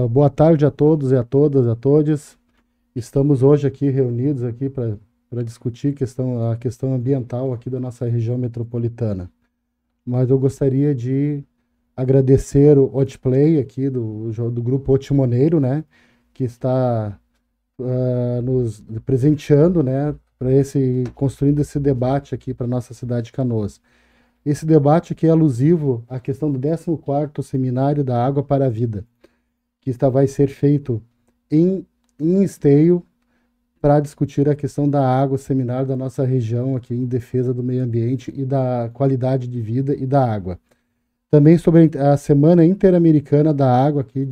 Boa tarde a todos e a todas, a todos. Estamos hoje aqui reunidos aqui para discutir a questão ambiental aqui da nossa região metropolitana. Mas eu gostaria de agradecer o Outplay aqui do grupo Otimoneiro, né, que está nos presenteando, né, para construindo esse debate aqui para nossa cidade de Canoas. Esse debate aqui é alusivo à questão do 14º Seminário da Água para a Vida, que vai ser feito em, em Esteio para discutir a questão da água, o seminário da nossa região aqui em defesa do meio ambiente e da qualidade de vida e da água. Também sobre a Semana Interamericana da Água aqui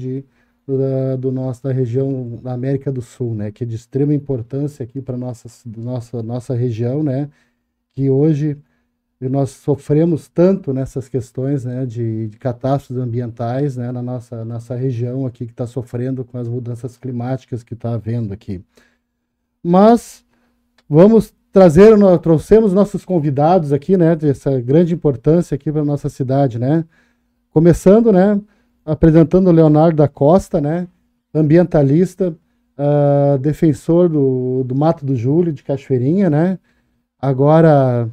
da região da América do Sul, né, que é de extrema importância aqui para nossa região, né, que hoje nós sofremos tanto nessas questões, né, de catástrofes ambientais, né, na nossa região aqui que está sofrendo com as mudanças climáticas que está havendo aqui. Mas trouxemos nossos convidados aqui, né, dessa grande importância aqui para a nossa cidade, né, começando, né, apresentando o Leonardo da Costa, né, ambientalista, defensor do Mato do Júlio, de Cachoeirinha, né, agora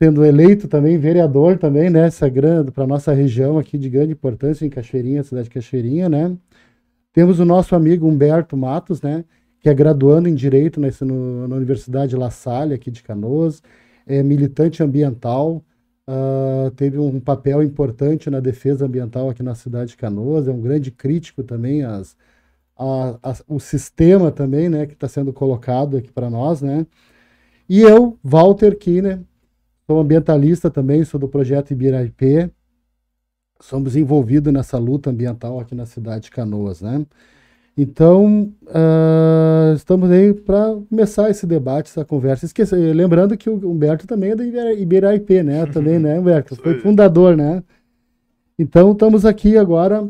sendo eleito também vereador também, né, para nossa região aqui de grande importância em Cachoeirinha, cidade de Cachoeirinha, né. Temos o nosso amigo Humberto Matos, né, que é graduando em Direito na Universidade La Salle, aqui de Canoas, é militante ambiental, teve um papel importante na defesa ambiental aqui na cidade de Canoas, é um grande crítico também o sistema também, né, que está sendo colocado aqui para nós, né. E eu, Walter Kiner, sou ambientalista também, sou do projeto Ibiraipê. Somos envolvidos nessa luta ambiental aqui na cidade de Canoas, né? Então, estamos aí para começar esse debate, essa conversa. Lembrando que o Humberto também é do Ibiraipê, né? Também, né, Humberto? Foi fundador, né? Então, estamos aqui agora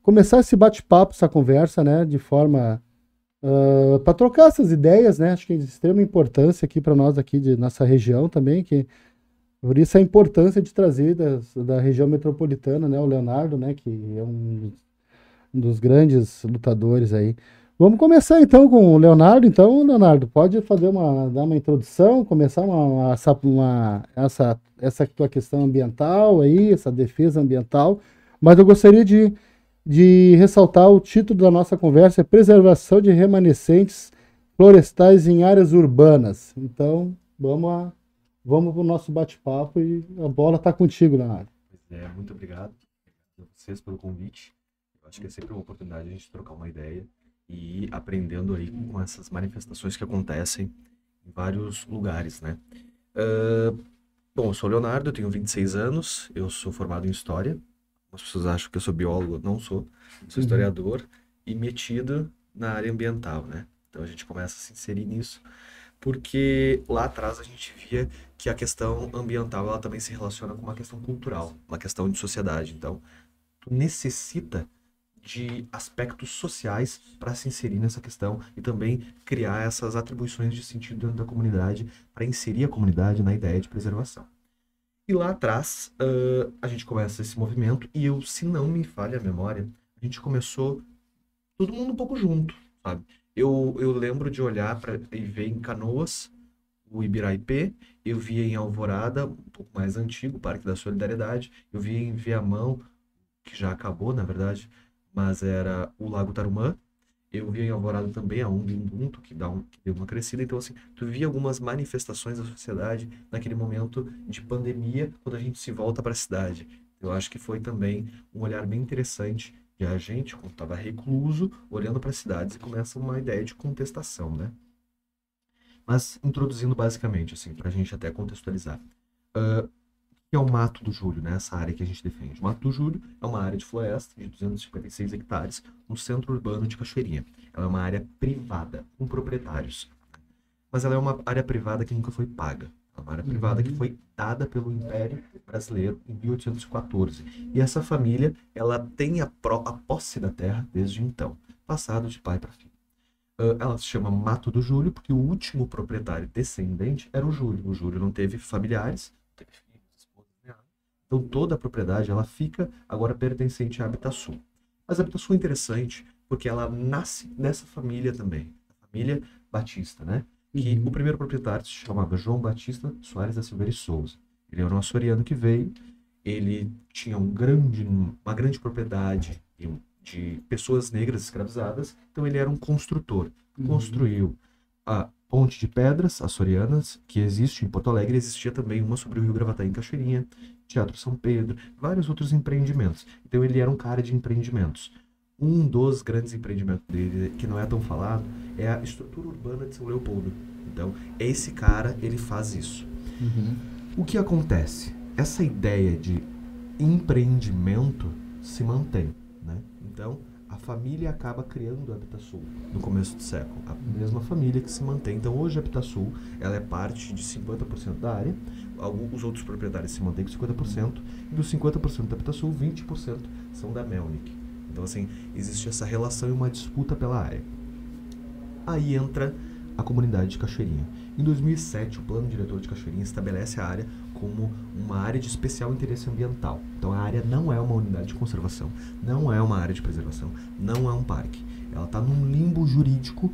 começar esse bate-papo, essa conversa, né? De forma para trocar essas ideias, né? Acho que é de extrema importância aqui para nós aqui de nossa região também, que por isso a importância de trazer da região metropolitana, né? O Leonardo, né? Que é um dos grandes lutadores aí. Vamos começar então com o Leonardo. Então, Leonardo, pode dar uma introdução, começar essa tua questão ambiental aí, essa defesa ambiental. Mas eu gostaria de ressaltar o título da nossa conversa: é Preservação de Remanescentes Florestais em Áreas Urbanas. Então, vamos para o nosso bate-papo e a bola está contigo, Leonardo. Muito obrigado a vocês pelo convite. Eu acho que é sempre uma oportunidade de a gente trocar uma ideia e ir aprendendo aí com essas manifestações que acontecem em vários lugares, né? Bom, eu sou o Leonardo, eu tenho 26 anos, eu sou formado em História. As pessoas acham que eu sou biólogo, não sou. Sou historiador e metido na área ambiental, né? Então a gente começa a se inserir nisso, porque lá atrás a gente via que a questão ambiental ela também se relaciona com uma questão cultural, uma questão de sociedade. Então, tu necessita de aspectos sociais para se inserir nessa questão e também criar essas atribuições de sentido dentro da comunidade para inserir a comunidade na ideia de preservação. E lá atrás, a gente começa esse movimento e eu, se não me falha a memória, a gente começou todo mundo um pouco junto, sabe? Eu lembro de olhar para e ver em Canoas o Ibiraipê, eu via em Alvorada, um pouco mais antigo, o Parque da Solidariedade, eu via em Viamão, que já acabou, na verdade, mas era o Lago Tarumã. Eu via em Alvorada também a ONG Ubuntu, que deu uma crescida. Então, assim, tu via algumas manifestações da sociedade naquele momento de pandemia, quando a gente se volta para a cidade. Eu acho que foi também um olhar bem interessante de a gente, quando estava recluso, olhando para as cidades e começa uma ideia de contestação, né? Mas introduzindo basicamente, assim, para a gente até contextualizar. Que é o Mato do Júlio, né? Essa área que a gente defende. O Mato do Júlio é uma área de floresta de 256 hectares no centro urbano de Cachoeirinha. Ela é uma área privada, com proprietários. Mas ela é uma área privada que nunca foi paga. É uma área privada que foi dada pelo Império Brasileiro em 1814. E essa família, ela tem a posse da terra desde então, passado de pai para filho. Ela se chama Mato do Júlio porque o último proprietário descendente era o Júlio. O Júlio não teve familiares, não teve filhos, esposas, nem nada. Então toda a propriedade ela fica agora pertencente à Habitasul. Mas a Habitasul é interessante porque ela nasce dessa família também, a família Batista, né? Que o primeiro proprietário se chamava João Batista Soares da Silveira e Souza. Ele era um açoriano que veio, ele tinha uma grande propriedade de pessoas negras escravizadas, então ele era um construtor. Construiu a Ponte de Pedras Açorianas, que existe em Porto Alegre, existia também uma sobre o Rio Gravataí em Cachoeirinha, Teatro São Pedro, vários outros empreendimentos. Então ele era um cara de empreendimentos. Um dos grandes empreendimentos dele, que não é tão falado, é a estrutura urbana de São Leopoldo. Então, esse cara, ele faz isso. O que acontece? Essa ideia de empreendimento se mantém, né? Então, a família acaba criando a Habitasul no começo do século. A mesma família que se mantém. Então, hoje a Habitasul, ela é parte de 50% da área. Os outros proprietários se mantêm com 50%. E dos 50% da Habitasul, 20% são da Melnick. Então, assim, existe essa relação e uma disputa pela área. Aí entra a comunidade de Cachoeirinha. Em 2007, o plano diretor de Cachoeirinha estabelece a área como uma área de especial interesse ambiental. Então a área não é uma unidade de conservação, não é uma área de preservação, não é um parque. Ela está num limbo jurídico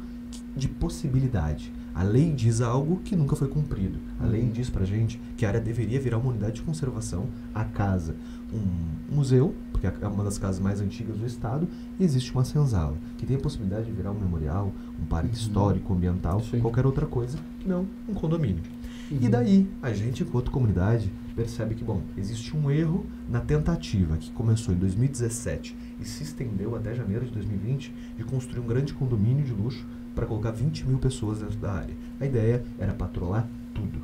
de possibilidade. A lei diz algo que nunca foi cumprido. A lei diz pra gente que a área deveria virar uma unidade de conservação, a casa, um museu, porque é uma das casas mais antigas do estado, e existe uma senzala, que tem a possibilidade de virar um memorial, um parque histórico, ambiental, qualquer outra coisa, que não um condomínio. E daí, a gente, enquanto comunidade, percebe que, bom, existe um erro na tentativa, que começou em 2017 e se estendeu até janeiro de 2020, de construir um grande condomínio de luxo para colocar 20 mil pessoas dentro da área. A ideia era patrolar tudo.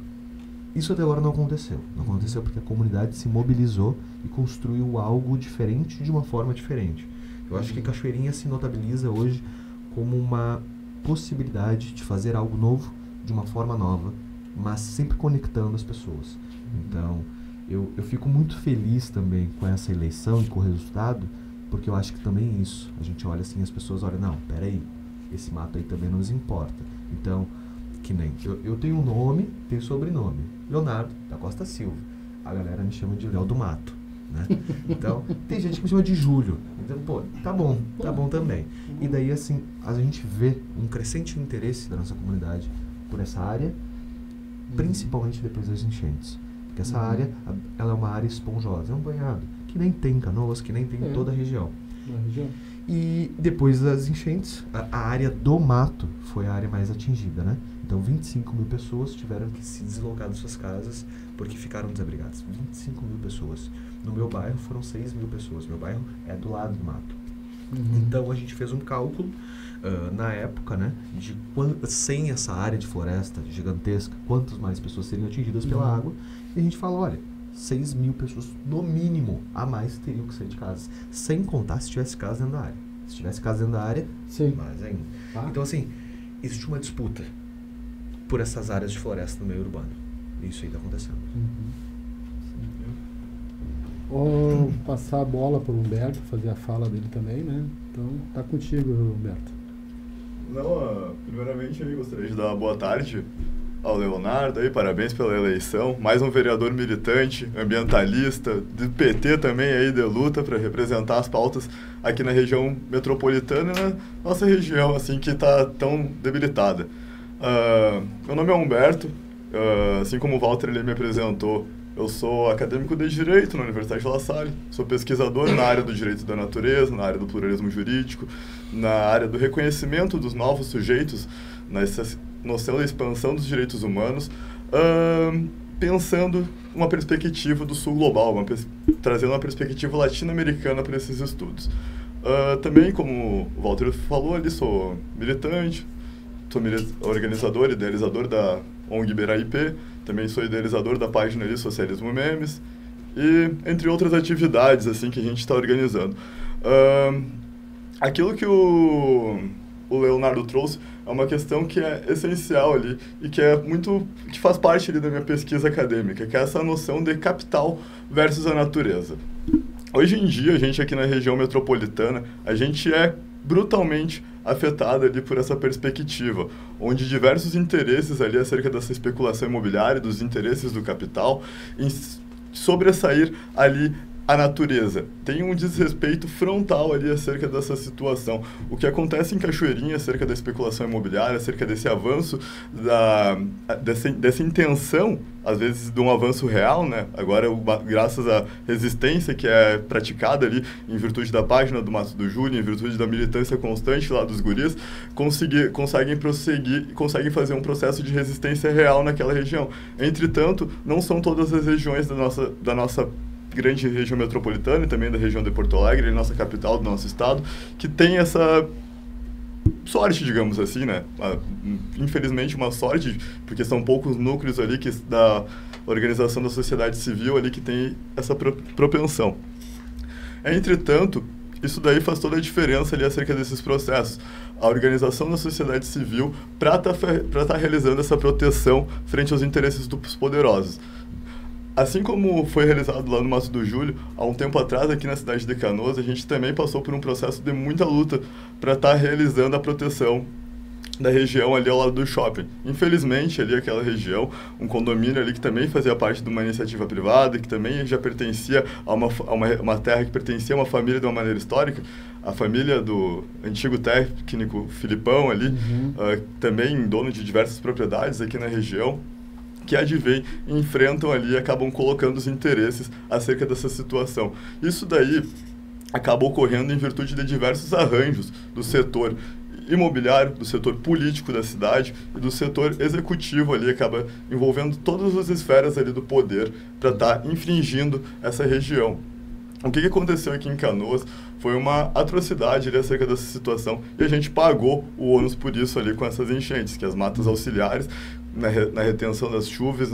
Isso até agora não aconteceu. Não aconteceu porque a comunidade se mobilizou e construiu algo diferente de uma forma diferente. Eu acho que Cachoeirinha se notabiliza hoje como uma possibilidade de fazer algo novo de uma forma nova, mas sempre conectando as pessoas. Então, eu fico muito feliz também com essa eleição e com o resultado, porque eu acho que também é isso. A gente olha assim, as pessoas olham, não, peraí, esse mato aí também não nos importa. Então, que nem, eu tenho um nome, tenho sobrenome, Leonardo da Costa Silva. A galera me chama de Léo do Mato, né? Então, tem gente que me chama de Júlio. Então, pô, tá bom também. E daí, assim, a gente vê um crescente interesse da nossa comunidade por essa área, principalmente depois das enchentes. Porque essa área, ela é uma área esponjosa, é um banhado, que nem tem em Canoas, que nem tem em toda a região. E depois das enchentes, a área do mato foi a área mais atingida, né? Então 25 mil pessoas tiveram que se deslocar das suas casas porque ficaram desabrigadas. 25 mil pessoas. No meu bairro foram 6 mil pessoas. Meu bairro é do lado do mato. Então a gente fez um cálculo na época, né, de sem essa área de floresta gigantesca, quantas mais pessoas seriam atingidas pela água. E a gente falou, olha, 6 mil pessoas, no mínimo, a mais teriam que sair de casa. Sem contar se tivesse casa dentro da área. Se tivesse casa dentro da área, mais ainda. Então, assim, existe uma disputa por essas áreas de floresta no meio urbano. Isso aí está acontecendo. Vou passar a bola para o Humberto, fazer a fala dele também, né? Então, tá contigo, Humberto. Não, primeiramente eu gostaria de dar uma boa tarde ao Leonardo aí, parabéns pela eleição, mais um vereador militante, ambientalista, do PT também aí de luta para representar as pautas aqui na região metropolitana e na nossa região, assim, que está tão debilitada. Meu nome é Humberto, assim como o Walter ele me apresentou, eu sou acadêmico de Direito na Universidade de La Salle, sou pesquisador na área do direito da natureza, na área do pluralismo jurídico, na área do reconhecimento dos novos sujeitos, nessa noção da expansão dos direitos humanos, pensando uma perspectiva do sul global, trazendo uma perspectiva latino-americana para esses estudos. Também, como o Walter falou ali, sou militante, sou organizador e idealizador da ONG Iberaipê, também sou idealizador da página ali Socialismo Memes, e entre outras atividades assim, que a gente está organizando. Aquilo que o Leonardo trouxe é uma questão que é essencial ali e que é que faz parte ali da minha pesquisa acadêmica, que é essa noção de capital versus a natureza. Hoje em dia, a gente aqui na região metropolitana, a gente é brutalmente afetado ali por essa perspectiva, onde diversos interesses ali acerca dessa especulação imobiliária, dos interesses do capital, em sobressair ali a natureza. Tem um desrespeito frontal ali acerca dessa situação. O que acontece em Cachoeirinha acerca da especulação imobiliária, acerca desse avanço, dessa intenção, às vezes, de um avanço real, né? Agora, graças à resistência que é praticada ali, em virtude da página do Mato do Júlio, em virtude da militância constante lá dos guris, conseguem prosseguir, conseguem fazer um processo de resistência real naquela região. Entretanto, não são todas as regiões da nossa grande região metropolitana e também da região de Porto Alegre, nossa capital do nosso estado, que tem essa sorte, digamos assim, né? Infelizmente uma sorte, porque são poucos núcleos ali da organização da sociedade civil ali que tem essa propensão. Entretanto, isso daí faz toda a diferença ali acerca desses processos. A organização da sociedade civil para tá realizando essa proteção frente aos interesses dos poderosos. Assim como foi realizado lá no Mato do Júlio, há um tempo atrás, aqui na cidade de Canoas, a gente também passou por um processo de muita luta para estar realizando a proteção da região ali ao lado do shopping. Infelizmente, ali aquela região, um condomínio ali que também fazia parte de uma iniciativa privada, que também já pertencia a uma terra que pertencia a uma família de uma maneira histórica, a família do antigo técnico Filipão ali, também dono de diversas propriedades aqui na região, que advém, enfrentam ali e acabam colocando os interesses acerca dessa situação. Isso daí acaba ocorrendo em virtude de diversos arranjos do setor imobiliário, do setor político da cidade e do setor executivo ali, acaba envolvendo todas as esferas ali do poder para estar infringindo essa região. O que aconteceu aqui em Canoas foi uma atrocidade ali acerca dessa situação e a gente pagou o ônus por isso ali com essas enchentes, que as matas auxiliares, na retenção das chuvas,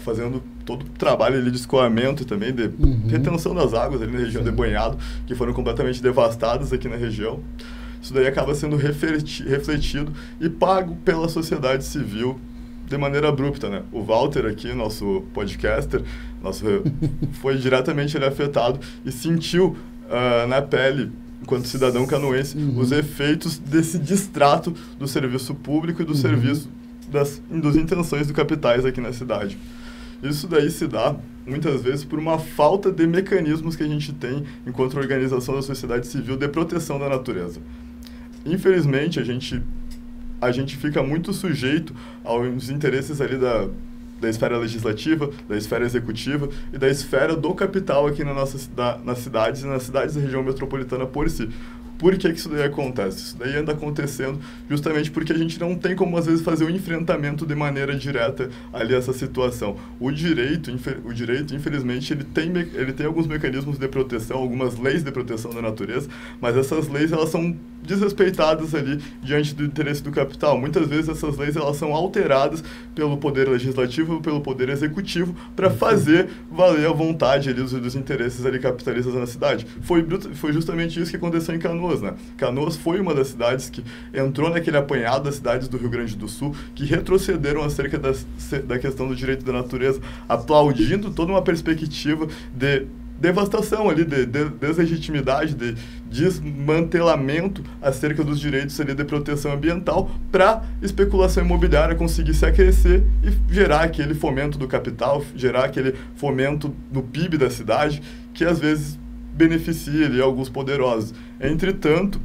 fazendo todo o trabalho ali de escoamento e também de retenção das águas ali na região de Banhado, que foram completamente devastadas aqui na região. Isso daí acaba sendo refletido e pago pela sociedade civil de maneira abrupta, né? O Walter aqui, nosso podcaster, foi diretamente ele afetado e sentiu na pele, enquanto cidadão canoense, os efeitos desse distrato do serviço público e do serviço das intenções do capitais aqui na cidade. Isso daí se dá, muitas vezes, por uma falta de mecanismos que a gente tem enquanto organização da sociedade civil de proteção da natureza. Infelizmente, a gente fica muito sujeito aos interesses ali da esfera legislativa, da esfera executiva e da esfera do capital aqui nas cidades e nas cidades da região metropolitana por si. Por que isso daí acontece? Isso daí anda acontecendo justamente porque a gente não tem como, às vezes, fazer o enfrentamento de maneira direta ali a essa situação. O direito, infelizmente, ele tem alguns mecanismos de proteção, algumas leis de proteção da natureza, mas essas leis, elas são desrespeitadas ali diante do interesse do capital. Muitas vezes essas leis, elas são alteradas pelo poder legislativo ou pelo poder executivo para fazer valer a vontade ali dos interesses ali capitalistas na cidade. Foi justamente isso que aconteceu em Canoas. Né? Canoas foi uma das cidades que entrou naquele apanhado das cidades do Rio Grande do Sul, que retrocederam acerca da questão do direito da natureza, aplaudindo toda uma perspectiva de devastação ali, de deslegitimidade, de desmantelamento acerca dos direitos ali de proteção ambiental para especulação imobiliária conseguir se aquecer e gerar aquele fomento do capital, gerar aquele fomento do PIB da cidade, que às vezes beneficia ali alguns poderosos. Entretanto,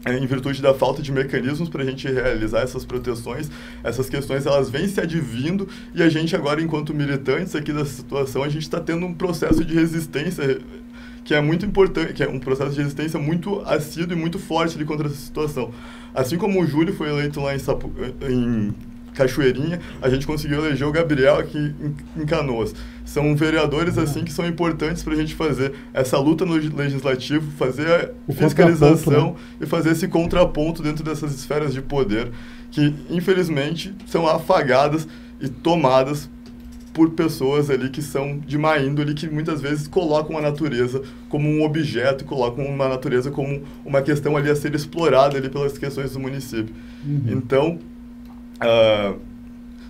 em virtude da falta de mecanismos para a gente realizar essas proteções, essas questões elas vêm se advindo e a gente agora, enquanto militantes aqui dessa situação, a gente está tendo um processo de resistência que é muito importante, que é um processo de resistência muito assíduo e muito forte ali contra essa situação. Assim como o Júlio foi eleito lá em Cachoeirinha, a gente conseguiu eleger o Gabriel aqui em Canoas. São vereadores assim que são importantes para a gente fazer essa luta no legislativo, fazer a fiscalização, né? E fazer esse contraponto dentro dessas esferas de poder que, infelizmente, são afagadas e tomadas por pessoas ali que são de má índole, que muitas vezes colocam a natureza como um objeto, colocam uma natureza como uma questão ali a ser explorada ali pelas questões do município. Então,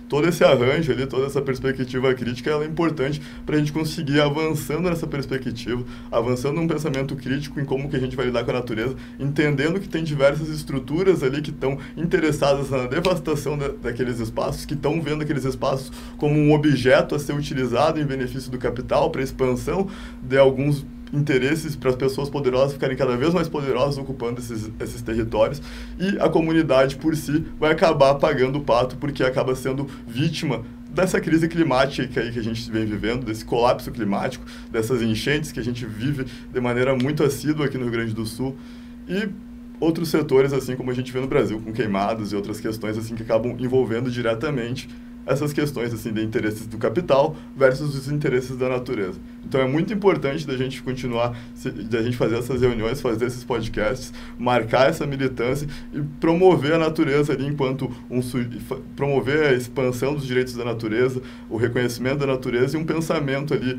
todo esse arranjo ali, toda essa perspectiva crítica, ela é importante para a gente conseguir ir avançando nessa perspectiva, avançando num pensamento crítico em como que a gente vai lidar com a natureza, entendendo que tem diversas estruturas ali que estão interessadas na devastação daqueles espaços, que estão vendo aqueles espaços como um objeto a ser utilizado em benefício do capital, para a expansão de alguns interesses, para as pessoas poderosas ficarem cada vez mais poderosas ocupando esses territórios, e a comunidade por si vai acabar pagando o pato, porque acaba sendo vítima dessa crise climática aí que a gente vem vivendo, desse colapso climático, dessas enchentes que a gente vive de maneira muito assídua aqui no Rio Grande do Sul, e outros setores, assim como a gente vê no Brasil, com queimados e outras questões assim que acabam envolvendo diretamente essas questões assim de interesses do capital versus os interesses da natureza. Então é muito importante da gente continuar, da gente fazer essas reuniões, fazer esses podcasts, marcar essa militância e promover a natureza ali enquanto promover a expansão dos direitos da natureza, o reconhecimento da natureza e um pensamento ali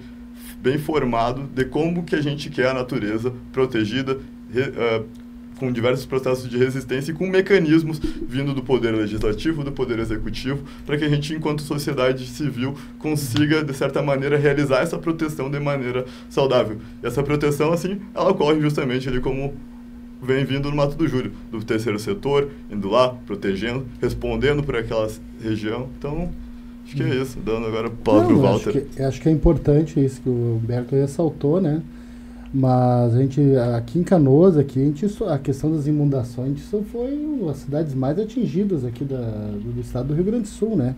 bem formado de como que a gente quer a natureza protegida, com diversos processos de resistência e com mecanismos vindo do poder legislativo, do poder executivo, para que a gente, enquanto sociedade civil, consiga, de certa maneira, realizar essa proteção de maneira saudável. E essa proteção, assim, ela ocorre justamente ali como vem vindo no Mato do Júlio, do terceiro setor, indo lá, protegendo, respondendo por aquela região. Então, acho que é isso. Dando agora a palavra para o Walter. Acho que é importante isso que o Humberto ressaltou, né? Mas a gente, aqui em Canoas, a questão das inundações, isso foi uma das cidades mais atingidas aqui do estado do Rio Grande do Sul, né?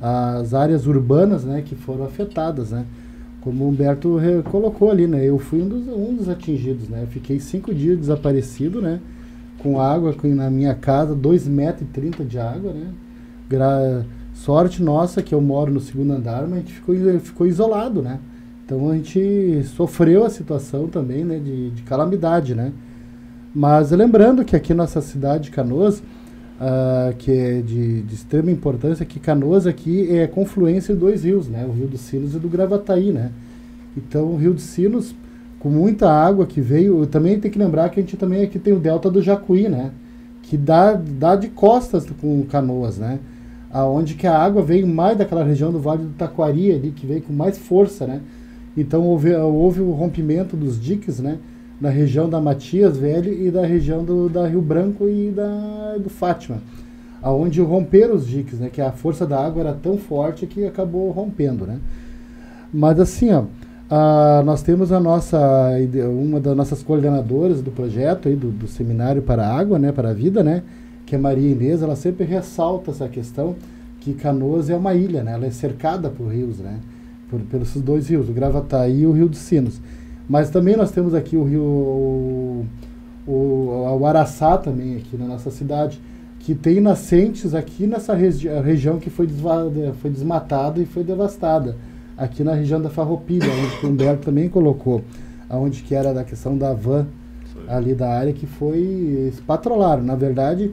As áreas urbanas, né, que foram afetadas, né? Como o Humberto colocou ali, né? Eu fui um dos atingidos, né? Eu fiquei 5 dias desaparecido, né? Com água na minha casa, 2,30 metros de água, né? Sorte nossa que eu moro no segundo andar, mas a gente ficou isolado, né? Então a gente sofreu a situação também, né, de calamidade, né? Mas lembrando que aqui nossa cidade de Canoas, que é de extrema importância, que Canoas aqui é confluência de 2 rios, né? O Rio dos Sinos e do Gravataí, né? Então o Rio dos Sinos, com muita água que veio, também tem que lembrar que a gente também aqui tem o Delta do Jacuí, né? Que dá de costas com Canoas, né? Aonde que a água veio mais daquela região do Vale do Taquari ali, que veio com mais força, né? Então houve o rompimento dos diques, né, na região da Matias Velho e da região da Rio Branco e do Fátima, aonde romperam os diques, né, que a força da água era tão forte que acabou rompendo, né. Mas assim, ó, nós temos uma das nossas coordenadoras do projeto aí, do Seminário para a Água, né, para a Vida, né, que é Maria Inês. Ela sempre ressalta essa questão que Canoas é uma ilha, né, ela é cercada por rios, né, pelos 2 rios, o Gravataí e o Rio dos Sinos. Mas também nós temos aqui o Araçá também aqui na nossa cidade, que tem nascentes aqui nessa região que foi desmatada e foi devastada, aqui na região da Farroupilha, onde o Humberto também colocou, aonde que era da questão da van ali da área, que foi patrolaram. Na verdade,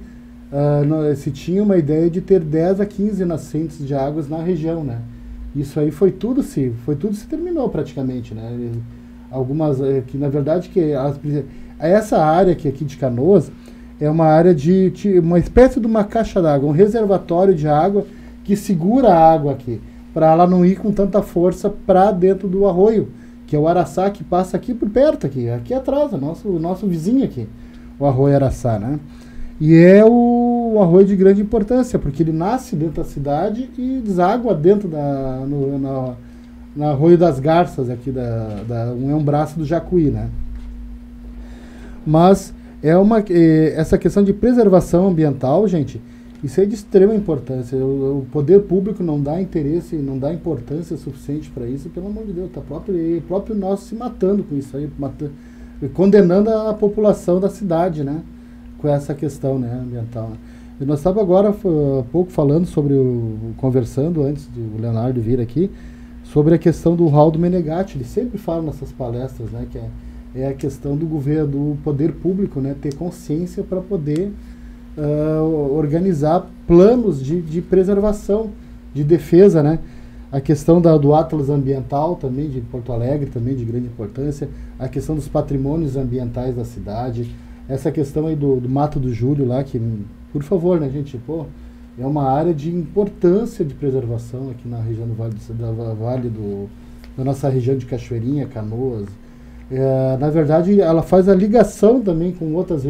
se tinha uma ideia de ter 10 a 15 nascentes de águas na região, né? Isso aí foi tudo se terminou praticamente, né? Algumas que na verdade essa área aqui de Canoas é uma área de uma espécie de uma caixa d'água, um reservatório de água que segura a água aqui, para ela não ir com tanta força para dentro do arroio, que é o Araçá, que passa aqui por perto aqui atrás, o nosso vizinho aqui, o arroio Araçá, né? E é um arroio de grande importância, porque ele nasce dentro da cidade e deságua dentro no Arroio das Garças, aqui é um braço do Jacuí, né? Mas essa questão de preservação ambiental, gente, isso é de extrema importância. O poder público não dá interesse, não dá importância suficiente para isso, pelo amor de Deus, tá próprio nós se matando com isso aí, condenando a população da cidade, né? Com essa questão, né, ambiental. Né? E nós estávamos agora há pouco falando conversando antes do Leonardo vir aqui, sobre a questão do Raldo Menegatti. Ele sempre fala nessas palestras, né, que é a questão do governo, do poder público, né, ter consciência para poder organizar planos de preservação, de defesa, né. A questão do Atlas Ambiental também, de Porto Alegre, também de grande importância. A questão dos patrimônios ambientais da cidade. Essa questão aí do Mato do Júlio lá, que, por favor, né, gente, é uma área de importância de preservação aqui na região do da nossa região de Cachoeirinha, Canoas. Na verdade, ela faz a ligação também com outras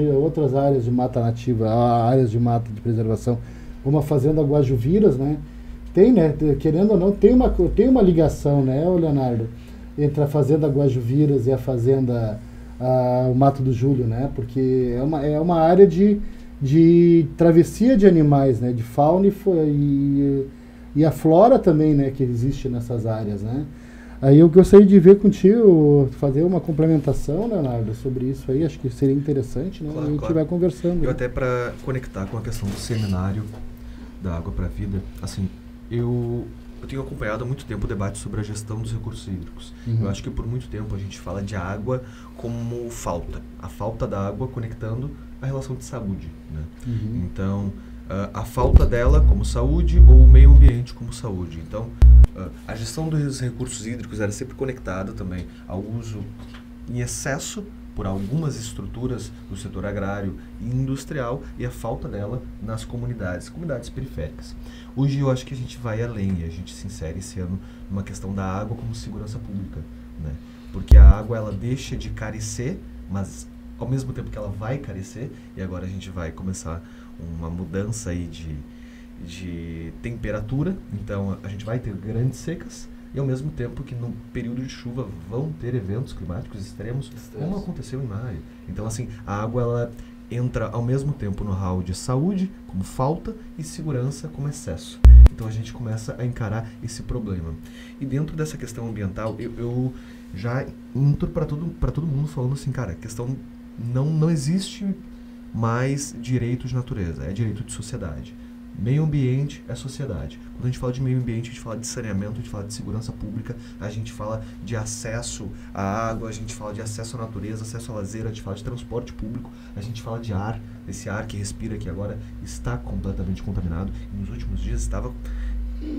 áreas de mata nativa, áreas de mata de preservação, como a Fazenda Guajuviras, né? Tem, né? Querendo ou não, tem uma ligação, né, Leonardo, entre a Fazenda Guajuviras e a Fazenda o Mato do Júlio, né? Porque é uma área de travessia de animais, né? De fauna e a flora também, né? Que existe nessas áreas, né? Aí eu gostaria de ver contigo, fazer uma complementação, Leonardo, sobre isso aí. Acho que seria interessante, né? Claro, a gente claro. vai conversando. Eu até para conectar com a questão do seminário da Água para a Vida, assim, eu tenho acompanhado há muito tempo o debate sobre a gestão dos recursos hídricos. Eu acho que por muito tempo a gente fala de água como falta. A falta da água conectando a relação de saúde, né? Então, a falta dela como saúde ou o meio ambiente como saúde. Então, a gestão dos recursos hídricos era sempre conectada também ao uso em excesso por algumas estruturas do setor agrário e industrial e a falta dela nas comunidades periféricas. Hoje eu acho que a gente vai além e a gente se insere esse ano numa questão da água como segurança pública, né? Porque a água ela deixa de carecer, mas ao mesmo tempo que ela vai carecer, e agora a gente vai começar uma mudança aí de temperatura, então a gente vai ter grandes secas, e ao mesmo tempo que no período de chuva vão ter eventos climáticos extremos, como aconteceu em maio. Então, assim, a água ela entra ao mesmo tempo no hall de saúde, como falta, e segurança, como excesso. Então, a gente começa a encarar esse problema. E dentro dessa questão ambiental, eu já entro para todo mundo falando assim, cara, a questão não existe mais direito de natureza, é direito de sociedade. Meio ambiente é sociedade. Quando a gente fala de meio ambiente, a gente fala de saneamento, a gente fala de segurança pública, a gente fala de acesso à água, a gente fala de acesso à natureza, acesso ao lazer, a gente fala de transporte público, a gente fala de ar, esse ar que respira que agora está completamente contaminado e nos últimos dias estava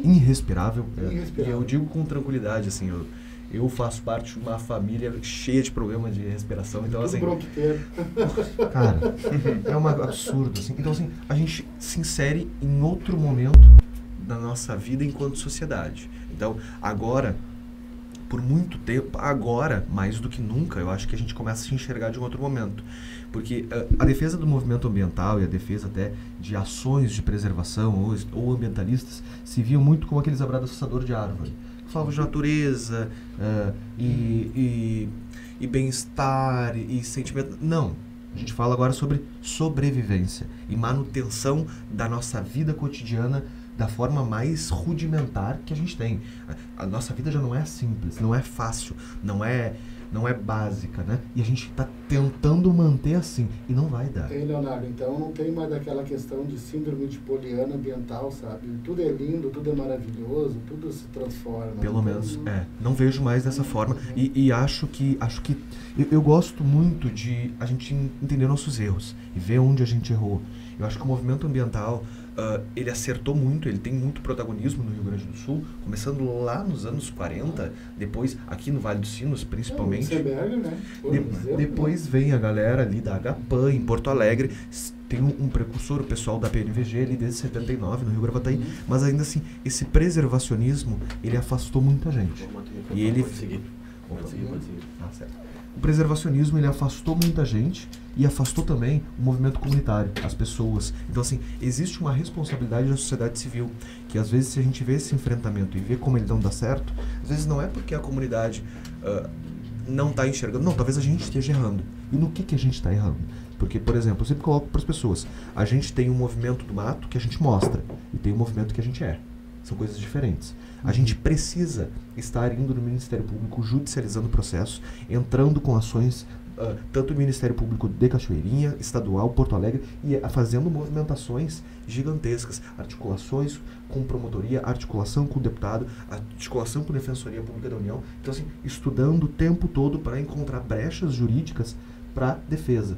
irrespirável. E eu digo com tranquilidade, assim, eu faço parte de uma família cheia de problemas de respiração, então assim... Cara, é um absurdo, assim. Então, assim, a gente se insere em outro momento da nossa vida enquanto sociedade. Então, agora, por muito tempo, agora, mais do que nunca, eu acho que a gente começa a se enxergar de um outro momento. Porque a defesa do movimento ambiental e a defesa até de ações de preservação ou ambientalistas se viam muito como aqueles abraçadores de árvore. Falavam de natureza e bem-estar e sentimento. Não, a gente fala agora sobre sobrevivência e manutenção da nossa vida cotidiana da forma mais rudimentar que a gente tem. A nossa vida já não é simples, não é fácil, não é básica, né? E a gente está tentando manter assim, e não vai dar. Tem, Leonardo, então não tem mais daquela questão de síndrome de Poliana ambiental, sabe? Tudo é lindo, tudo é maravilhoso, tudo se transforma. Pelo menos, não vejo mais dessa forma, e acho que eu gosto muito de a gente entender nossos erros, e ver onde a gente errou. Eu acho que o movimento ambiental, ele acertou muito, ele tem muito protagonismo no Rio Grande do Sul, começando lá nos anos 40, depois aqui no Vale dos Sinos, principalmente. Né? Depois vem a galera ali da HPAN, em Porto Alegre, tem um precursor, o pessoal da PNVG ali desde 79, no Rio Gravataí, mas ainda assim, esse preservacionismo, ele afastou muita gente. E ele... Pode seguir. Ah, certo. O preservacionismo, ele afastou muita gente e afastou também o movimento comunitário, as pessoas. Então, assim, existe uma responsabilidade da sociedade civil, que às vezes se a gente vê esse enfrentamento e vê como ele não dá certo, às vezes não é porque a comunidade não está enxergando, não, talvez a gente esteja errando. E no que a gente está errando? Porque, por exemplo, eu sempre coloco para as pessoas, a gente tem um movimento do mato que a gente mostra e tem um movimento que a gente é. São coisas diferentes. A gente precisa estar indo no Ministério Público, judicializando o processo, entrando com ações, tanto do Ministério Público de Cachoeirinha, estadual, Porto Alegre, e fazendo movimentações gigantescas, articulações com promotoria, articulação com o deputado, articulação com a Defensoria Pública da União. Então, assim, estudando o tempo todo para encontrar brechas jurídicas para defesa.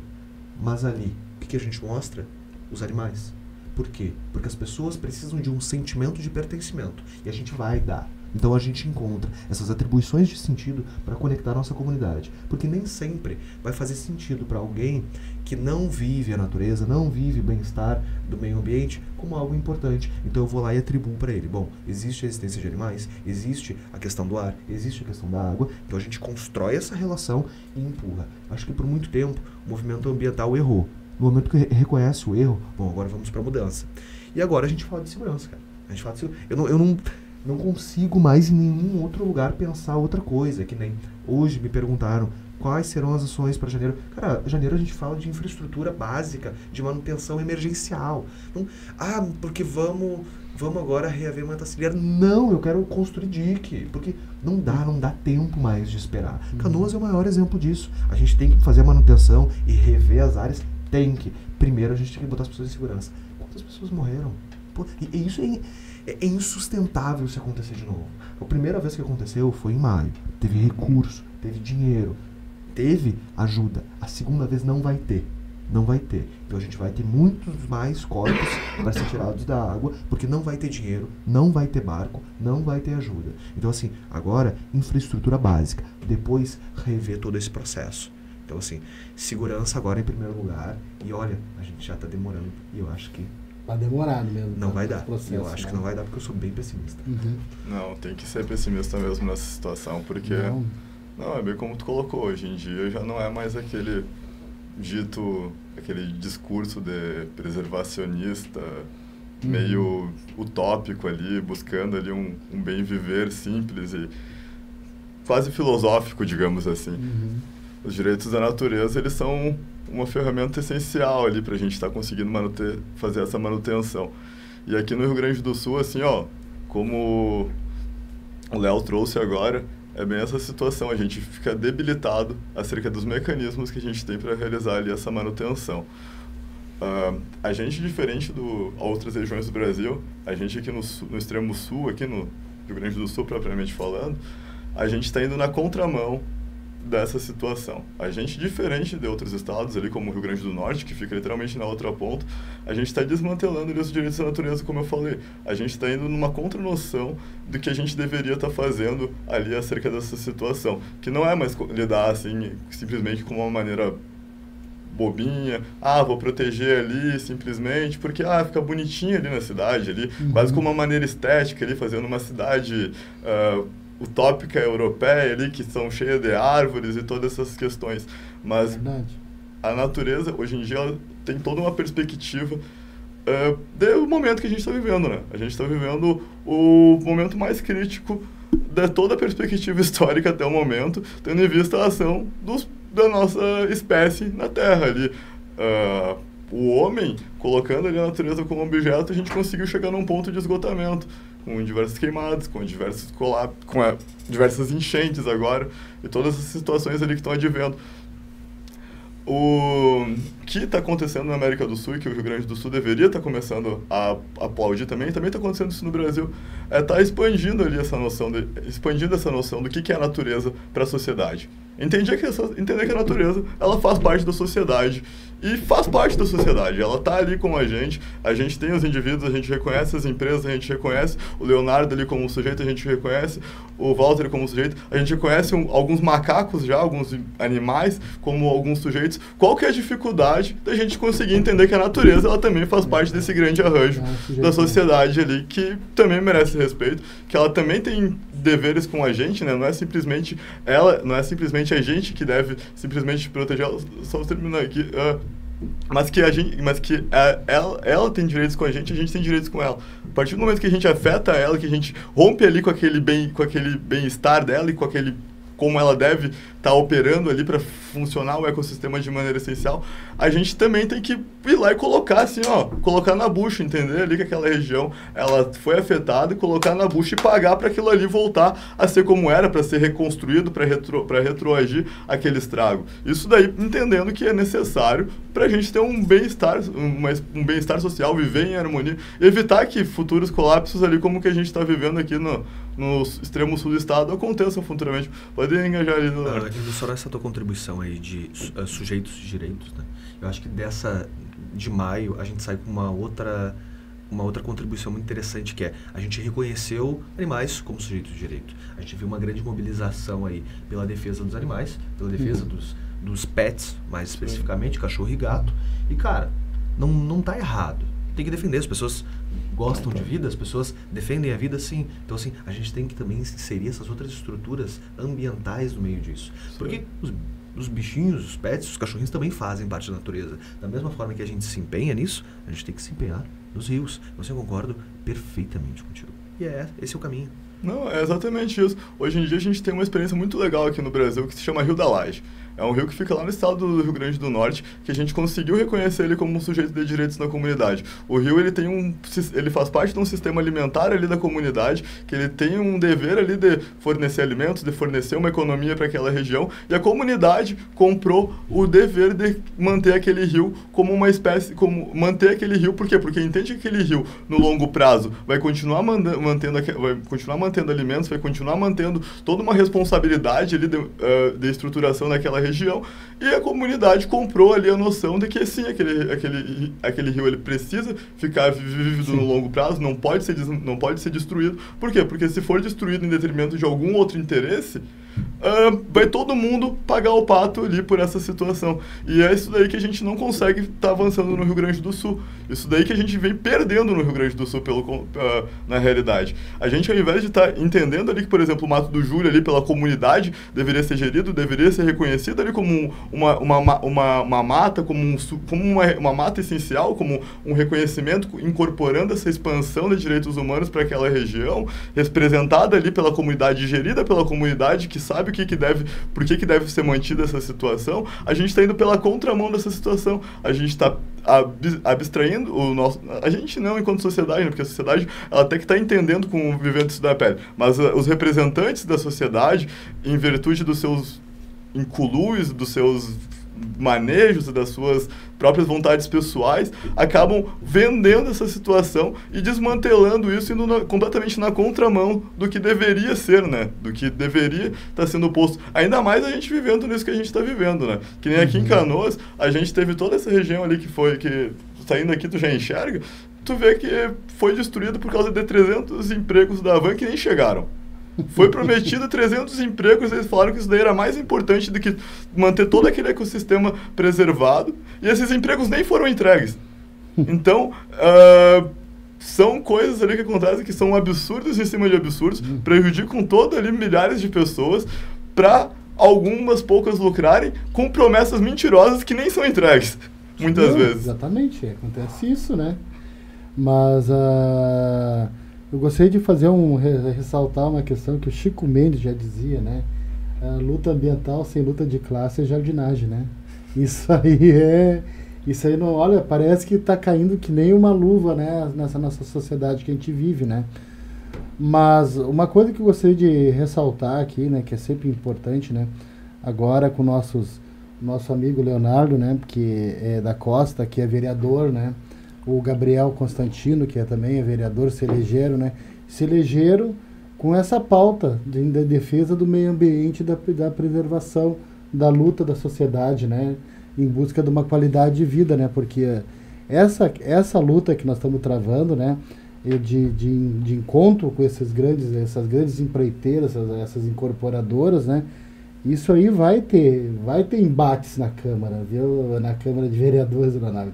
Mas ali, o que a gente mostra? Os animais. Por quê? Porque as pessoas precisam de um sentimento de pertencimento. E a gente vai dar. Então a gente encontra essas atribuições de sentido para conectar a nossa comunidade. Porque nem sempre vai fazer sentido para alguém que não vive a natureza, não vive o bem-estar do meio ambiente como algo importante. Então eu vou lá e atribuo para ele. Bom, existe a existência de animais, existe a questão do ar, existe a questão da água. Então a gente constrói essa relação e empurra. Acho que por muito tempo o movimento ambiental errou. No momento que reconhece o erro, bom, agora vamos para a mudança. E agora a gente fala de segurança, cara. A gente fala de segurança. Eu não consigo mais em nenhum outro lugar pensar outra coisa. Que nem hoje me perguntaram quais serão as ações para janeiro. Cara, janeiro a gente fala de infraestrutura básica, de manutenção emergencial. Então, porque vamos agora reaver mata ciliar. Não, eu quero construir dique, porque não dá tempo mais de esperar. Canoas é o maior exemplo disso. A gente tem que fazer a manutenção e rever as áreas. Primeiro a gente tem que botar as pessoas em segurança. Quantas pessoas morreram? Pô, e isso é insustentável se acontecer de novo. A primeira vez que aconteceu foi em maio. Teve recurso, teve dinheiro, teve ajuda. A segunda vez não vai ter. Não vai ter. Então a gente vai ter muitos mais corpos para ser tirados da água, porque não vai ter dinheiro, não vai ter barco, não vai ter ajuda. Então assim, agora infraestrutura básica, depois rever todo esse processo. Então assim, segurança agora em primeiro lugar. E olha, a gente já está demorando e eu acho que tá demorado mesmo. Não vai dar. Eu acho que não vai dar porque eu sou bem pessimista. Não, tem que ser pessimista mesmo nessa situação, porque não, é bem como tu colocou, hoje em dia já não é mais aquele discurso de preservacionista meio utópico ali, buscando ali um bem viver simples e quase filosófico, digamos assim. Os direitos da natureza, eles são uma ferramenta essencial ali para a gente estar conseguindo fazer essa manutenção. E aqui no Rio Grande do Sul, assim, ó, como o Léo trouxe agora, é bem essa situação. A gente fica debilitado acerca dos mecanismos que a gente tem para realizar ali essa manutenção. A gente, diferente de outras regiões do Brasil, a gente aqui no extremo sul, aqui no Rio Grande do Sul propriamente falando, a gente está indo na contramão dessa situação. A gente, diferente de outros estados, ali como o Rio Grande do Norte, que fica literalmente na outra ponta, a gente está desmantelando ali os direitos da natureza, como eu falei. A gente está indo numa contranoção do que a gente deveria estar fazendo ali acerca dessa situação, que não é mais lidar assim, simplesmente com uma maneira bobinha, vou proteger ali simplesmente, porque fica bonitinho ali na cidade, ali, quase com uma maneira estética ali, fazendo uma cidade utópica europeia ali, que são cheias de árvores e todas essas questões. Mas a natureza, hoje em dia, ela tem toda uma perspectiva do momento que a gente está vivendo, né? A gente está vivendo o momento mais crítico de toda a perspectiva histórica até o momento, tendo em vista a ação da nossa espécie na Terra ali. O homem, colocando ali a natureza como objeto, a gente conseguiu chegar num ponto de esgotamento, com diversas queimadas, com diversos colapsos, com diversas enchentes agora, e todas essas situações ali que estão advendo. O que está acontecendo na América do Sul e que o Rio Grande do Sul deveria estar começando a aplaudir também está acontecendo isso no Brasil, está expandindo ali essa noção do que é a natureza para a sociedade. Entender que a natureza, ela faz parte da sociedade, e faz parte da sociedade, ela está ali com a gente tem os indivíduos, a gente reconhece as empresas, a gente reconhece o Leonardo ali como um sujeito, a gente reconhece o Walter como um sujeito, a gente reconhece alguns macacos já, alguns animais como alguns sujeitos. Qual que é a dificuldade da gente conseguir entender que a natureza, ela também faz parte desse grande arranjo da sociedade ali, que também merece respeito, que ela também tem deveres com a gente, né? Não é simplesmente a gente que deve simplesmente proteger ela, só terminando aqui, mas que ela tem direitos com a gente tem direitos com ela. A partir do momento que a gente afeta ela, que a gente rompe ali com aquele bem-estar dela e com como ela deve estar operando ali para funcionar o ecossistema de maneira essencial, a gente também tem que ir lá e colocar assim, colocar na bucha, entender ali que aquela região ela foi afetada, e colocar na bucha e pagar para aquilo ali voltar a ser como era, para ser reconstruído, para retroagir aquele estrago. Isso daí entendendo que é necessário para a gente ter um bem-estar social, viver em harmonia, evitar que futuros colapsos ali como que a gente está vivendo aqui no extremo sul do estado aconteçam futuramente. Pode engajar ali, Leonardo. Só nessa tua contribuição aí de sujeitos de direitos, né? Eu acho que de maio a gente sai com uma outra uma outra contribuição muito interessante, que é a gente reconheceu animais como sujeitos de direito. A gente viu uma grande mobilização aí pela defesa dos animais, pela defesa dos pets, mais especificamente, cachorro e gato. E, cara, não tá errado. Tem que defender. As pessoas gostam de vida, as pessoas defendem a vida, sim. Então, assim, a gente tem que também inserir essas outras estruturas ambientais no meio disso. Porque os bichinhos, os pets, os cachorrinhos também fazem parte da natureza. Da mesma forma que a gente se empenha nisso, a gente tem que se empenhar nos rios. Eu concordo perfeitamente contigo. E esse é o caminho. Não, é exatamente isso. Hoje em dia a gente tem uma experiência muito legal aqui no Brasil que se chama Rio da Laje. É um rio que fica lá no estado do Rio Grande do Norte, que a gente conseguiu reconhecer ele como um sujeito de direitos na comunidade. O rio, ele faz parte de um sistema alimentar ali da comunidade, que ele tem um dever ali de fornecer alimentos, de fornecer uma economia para aquela região, e a comunidade comprou o dever de manter aquele rio como uma espécie, manter aquele rio, por quê? Porque entende que aquele rio, no longo prazo, vai continuar mantendo alimentos, vai continuar mantendo toda uma responsabilidade ali de estruturação daquela região, e a comunidade comprou ali a noção de que sim, aquele rio ele precisa ficar vívido no longo prazo, não pode ser destruído. Por quê? Porque se for destruído em detrimento de algum outro interesse, vai todo mundo pagar o pato ali por essa situação. E é isso daí que a gente não consegue estar avançando no Rio Grande do Sul. Isso daí que a gente vem perdendo no Rio Grande do Sul na realidade. A gente, ao invés de estar entendendo ali que, por exemplo, o Mato do Júlio ali pela comunidade deveria ser gerido, deveria ser reconhecido ali como uma mata, como uma mata essencial, como um reconhecimento, incorporando essa expansão de direitos humanos para aquela região, representada ali pela comunidade, gerida pela comunidade, que sabe por que deve ser mantida essa situação. A gente está indo pela contramão dessa situação. A gente está abstraindo o nosso... A gente não, enquanto sociedade, né? Porque a sociedade ela até que está entendendo com vivendo isso da pele. Mas os representantes da sociedade, em virtude dos seus inculues, dos seus manejos e das suas próprias vontades pessoais, acabam vendendo essa situação e desmantelando isso, indo completamente na contramão do que deveria ser, né? Do que deveria estar sendo posto. Ainda mais a gente vivendo nisso que a gente está vivendo, né? Que nem aqui em Canoas, a gente teve toda essa região ali que saindo aqui tu já enxerga, tu vê que foi destruído por causa de 300 empregos da Havan que nem chegaram. Foi prometido 300 empregos, eles falaram que isso daí era mais importante do que manter todo aquele ecossistema preservado, e esses empregos nem foram entregues. Então, são coisas ali que acontecem que são absurdos em cima de absurdos, prejudicam ali milhares de pessoas, para algumas poucas lucrarem com promessas mentirosas que nem são entregues, muitas vezes. Exatamente, acontece isso, né? Mas eu gostaria de ressaltar uma questão que o Chico Mendes já dizia, né? A luta ambiental sem luta de classe é jardinagem, né? Isso aí não, olha, parece que está caindo que nem uma luva, né? Nessa nossa sociedade que a gente vive, né? Mas uma coisa que eu gostaria de ressaltar aqui, né? Que é sempre importante, né? Agora com nosso amigo Leonardo, né? Que é da Costa, que é vereador, né? O Gabriel Constantino, que também é vereador, se elegeram com essa pauta da defesa do meio ambiente, da preservação, da luta da sociedade, né, em busca de uma qualidade de vida, né, porque essa luta que nós estamos travando, né, de encontro com essas grandes empreiteiras, essas incorporadoras, né, isso aí vai ter embates na Câmara, viu? Na Câmara de Vereadores, Leonardo.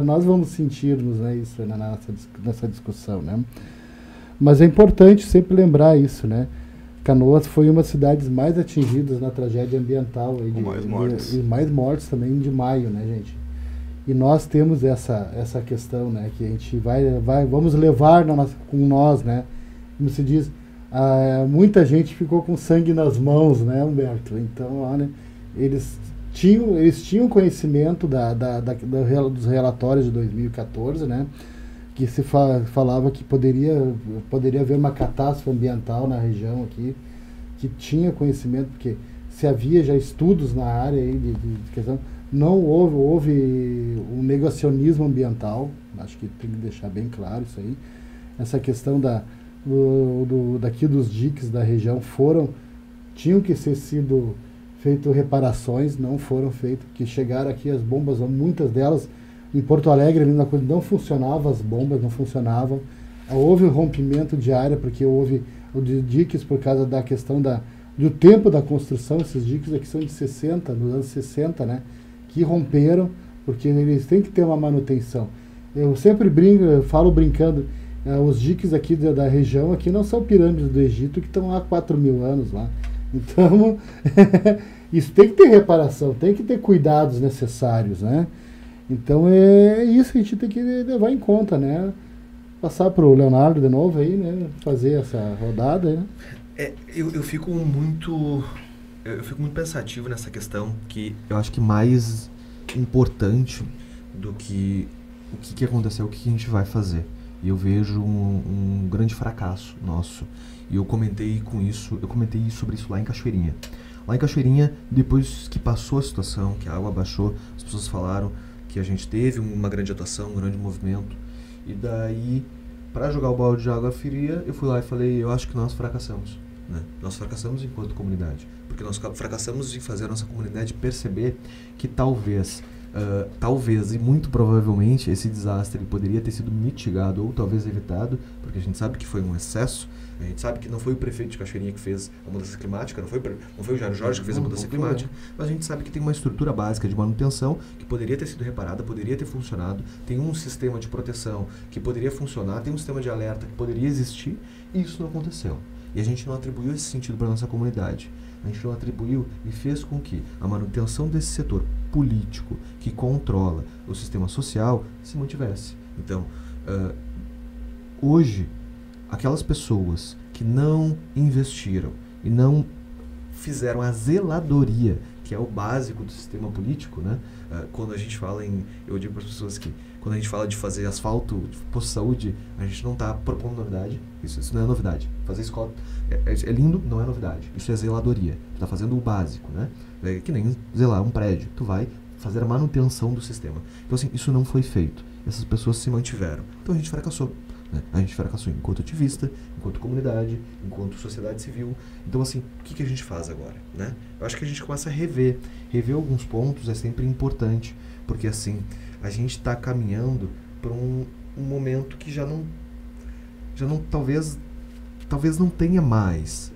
Nós vamos sentir-nos, né, isso nessa discussão, né? Mas é importante sempre lembrar isso, né? Canoas foi uma das cidades mais atingidas na tragédia ambiental. E mais mortes também de maio, né, gente? E nós temos essa questão, né? Que a gente vamos levar com nós, né? Como se diz... muita gente ficou com sangue nas mãos, né, Humberto? Então, olha, eles tinham conhecimento dos relatórios de 2014, né, que se falava que poderia haver uma catástrofe ambiental na região aqui, que tinha conhecimento, porque se havia já estudos na área aí de questão, não houve um negacionismo ambiental, acho que tem que deixar bem claro isso aí, essa questão daqui dos diques da região tinham que ser sido feito reparações, não foram feitas, que chegaram aqui as bombas, muitas delas Em Porto Alegre, ali na coisa, não funcionavam as bombas, não funcionavam. Houve um rompimento de área, porque houve o de diques por causa da questão do tempo da construção. Esses diques aqui são de 60, nos anos 60, né? Que romperam, porque eles têm que ter uma manutenção. Eu sempre brinco, eu falo brincando, os diques aqui da região aqui não são pirâmides do Egito que estão há 4.000 anos lá. Então, isso tem que ter reparação, tem que ter cuidados necessários, né? Então é isso que a gente tem que levar em conta, né? Passar para o Leonardo de novo aí, né? Fazer essa rodada, né? Eu fico muito pensativo nessa questão, que eu acho que mais importante do que o que aconteceu, o que a gente vai fazer. E eu vejo um grande fracasso nosso. E eu comentei sobre isso lá em Cachoeirinha. Lá em Cachoeirinha, depois que passou a situação, que a água baixou, as pessoas falaram que a gente teve uma grande atuação, um grande movimento. E daí, para jogar o balde de água fria, eu fui lá e falei, eu acho que nós fracassamos. Né? Nós fracassamos enquanto comunidade. Porque nós fracassamos em fazer a nossa comunidade perceber que talvez e muito provavelmente esse desastre ele poderia ter sido mitigado ou talvez evitado, porque a gente sabe que foi um excesso, a gente sabe que não foi o prefeito de Cachoeirinha que fez a mudança climática, não foi o Jair Jorge que fez a mudança climática, mas a gente sabe que tem uma estrutura básica de manutenção que poderia ter sido reparada, poderia ter funcionado, tem um sistema de proteção que poderia funcionar, tem um sistema de alerta que poderia existir, e isso não aconteceu. E a gente não atribuiu esse sentido para a nossa comunidade. A gente não atribuiu e fez com que a manutenção desse setor político que controla o sistema social se mantivesse. Então, hoje, aquelas pessoas que não investiram e não fizeram a zeladoria, que é o básico do sistema político, né? Quando a gente fala eu digo para as pessoas que quando a gente fala de fazer asfalto, de posto de saúde, a gente não está propondo novidade. Isso não é novidade. Fazer escola é lindo, não é novidade. Isso é zeladoria. Tu está fazendo o básico, né? É que nem zelar um prédio. Tu vai fazer a manutenção do sistema. Então, assim, isso não foi feito. Essas pessoas se mantiveram. Então, a gente fracassou. Né? A gente fracassou enquanto ativista, enquanto comunidade, enquanto sociedade civil. Então, assim, o que a gente faz agora? Né? Eu acho que a gente começa a rever. Rever alguns pontos é sempre importante, porque, assim, a gente está caminhando para um momento que já não talvez não tenha mais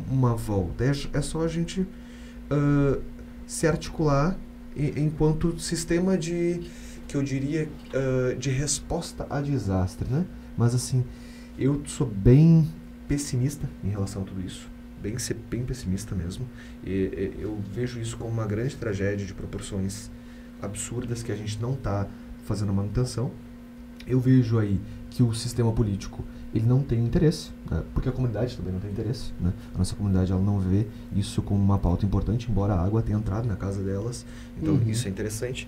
uma volta. É só a gente se articular enquanto sistema que eu diria, de resposta a desastre, né? Mas, assim, eu sou bem pessimista em relação a tudo isso. Bem pessimista mesmo. Eu vejo isso como uma grande tragédia de proporções absurdas que a gente não está fazendo manutenção. Eu vejo aí que o sistema político ele não tem interesse, né? Porque a comunidade também não tem interesse, né? A nossa comunidade ela não vê isso como uma pauta importante, embora a água tenha entrado na casa delas, então isso é interessante.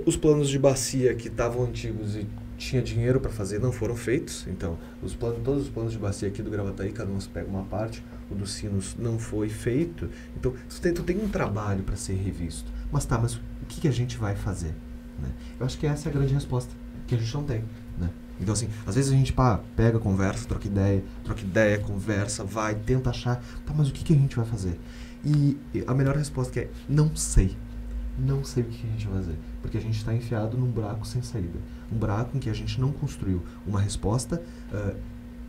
Os planos de bacia que estavam antigos e tinha dinheiro para fazer não foram feitos, então todos os planos de bacia aqui do Gravataí, cada um pega uma parte, o dos Sinos não foi feito, então tu tem um trabalho para ser revisto, mas o que a gente vai fazer? Né? Eu acho que essa é a grande resposta, que a gente não tem, né? Então, assim, às vezes a gente pega, conversa, troca ideia, conversa, vai, tenta achar, tá, mas o que a gente vai fazer? E a melhor resposta que é, não sei o que a gente vai fazer, porque a gente está enfiado num buraco sem saída, um buraco em que a gente não construiu uma resposta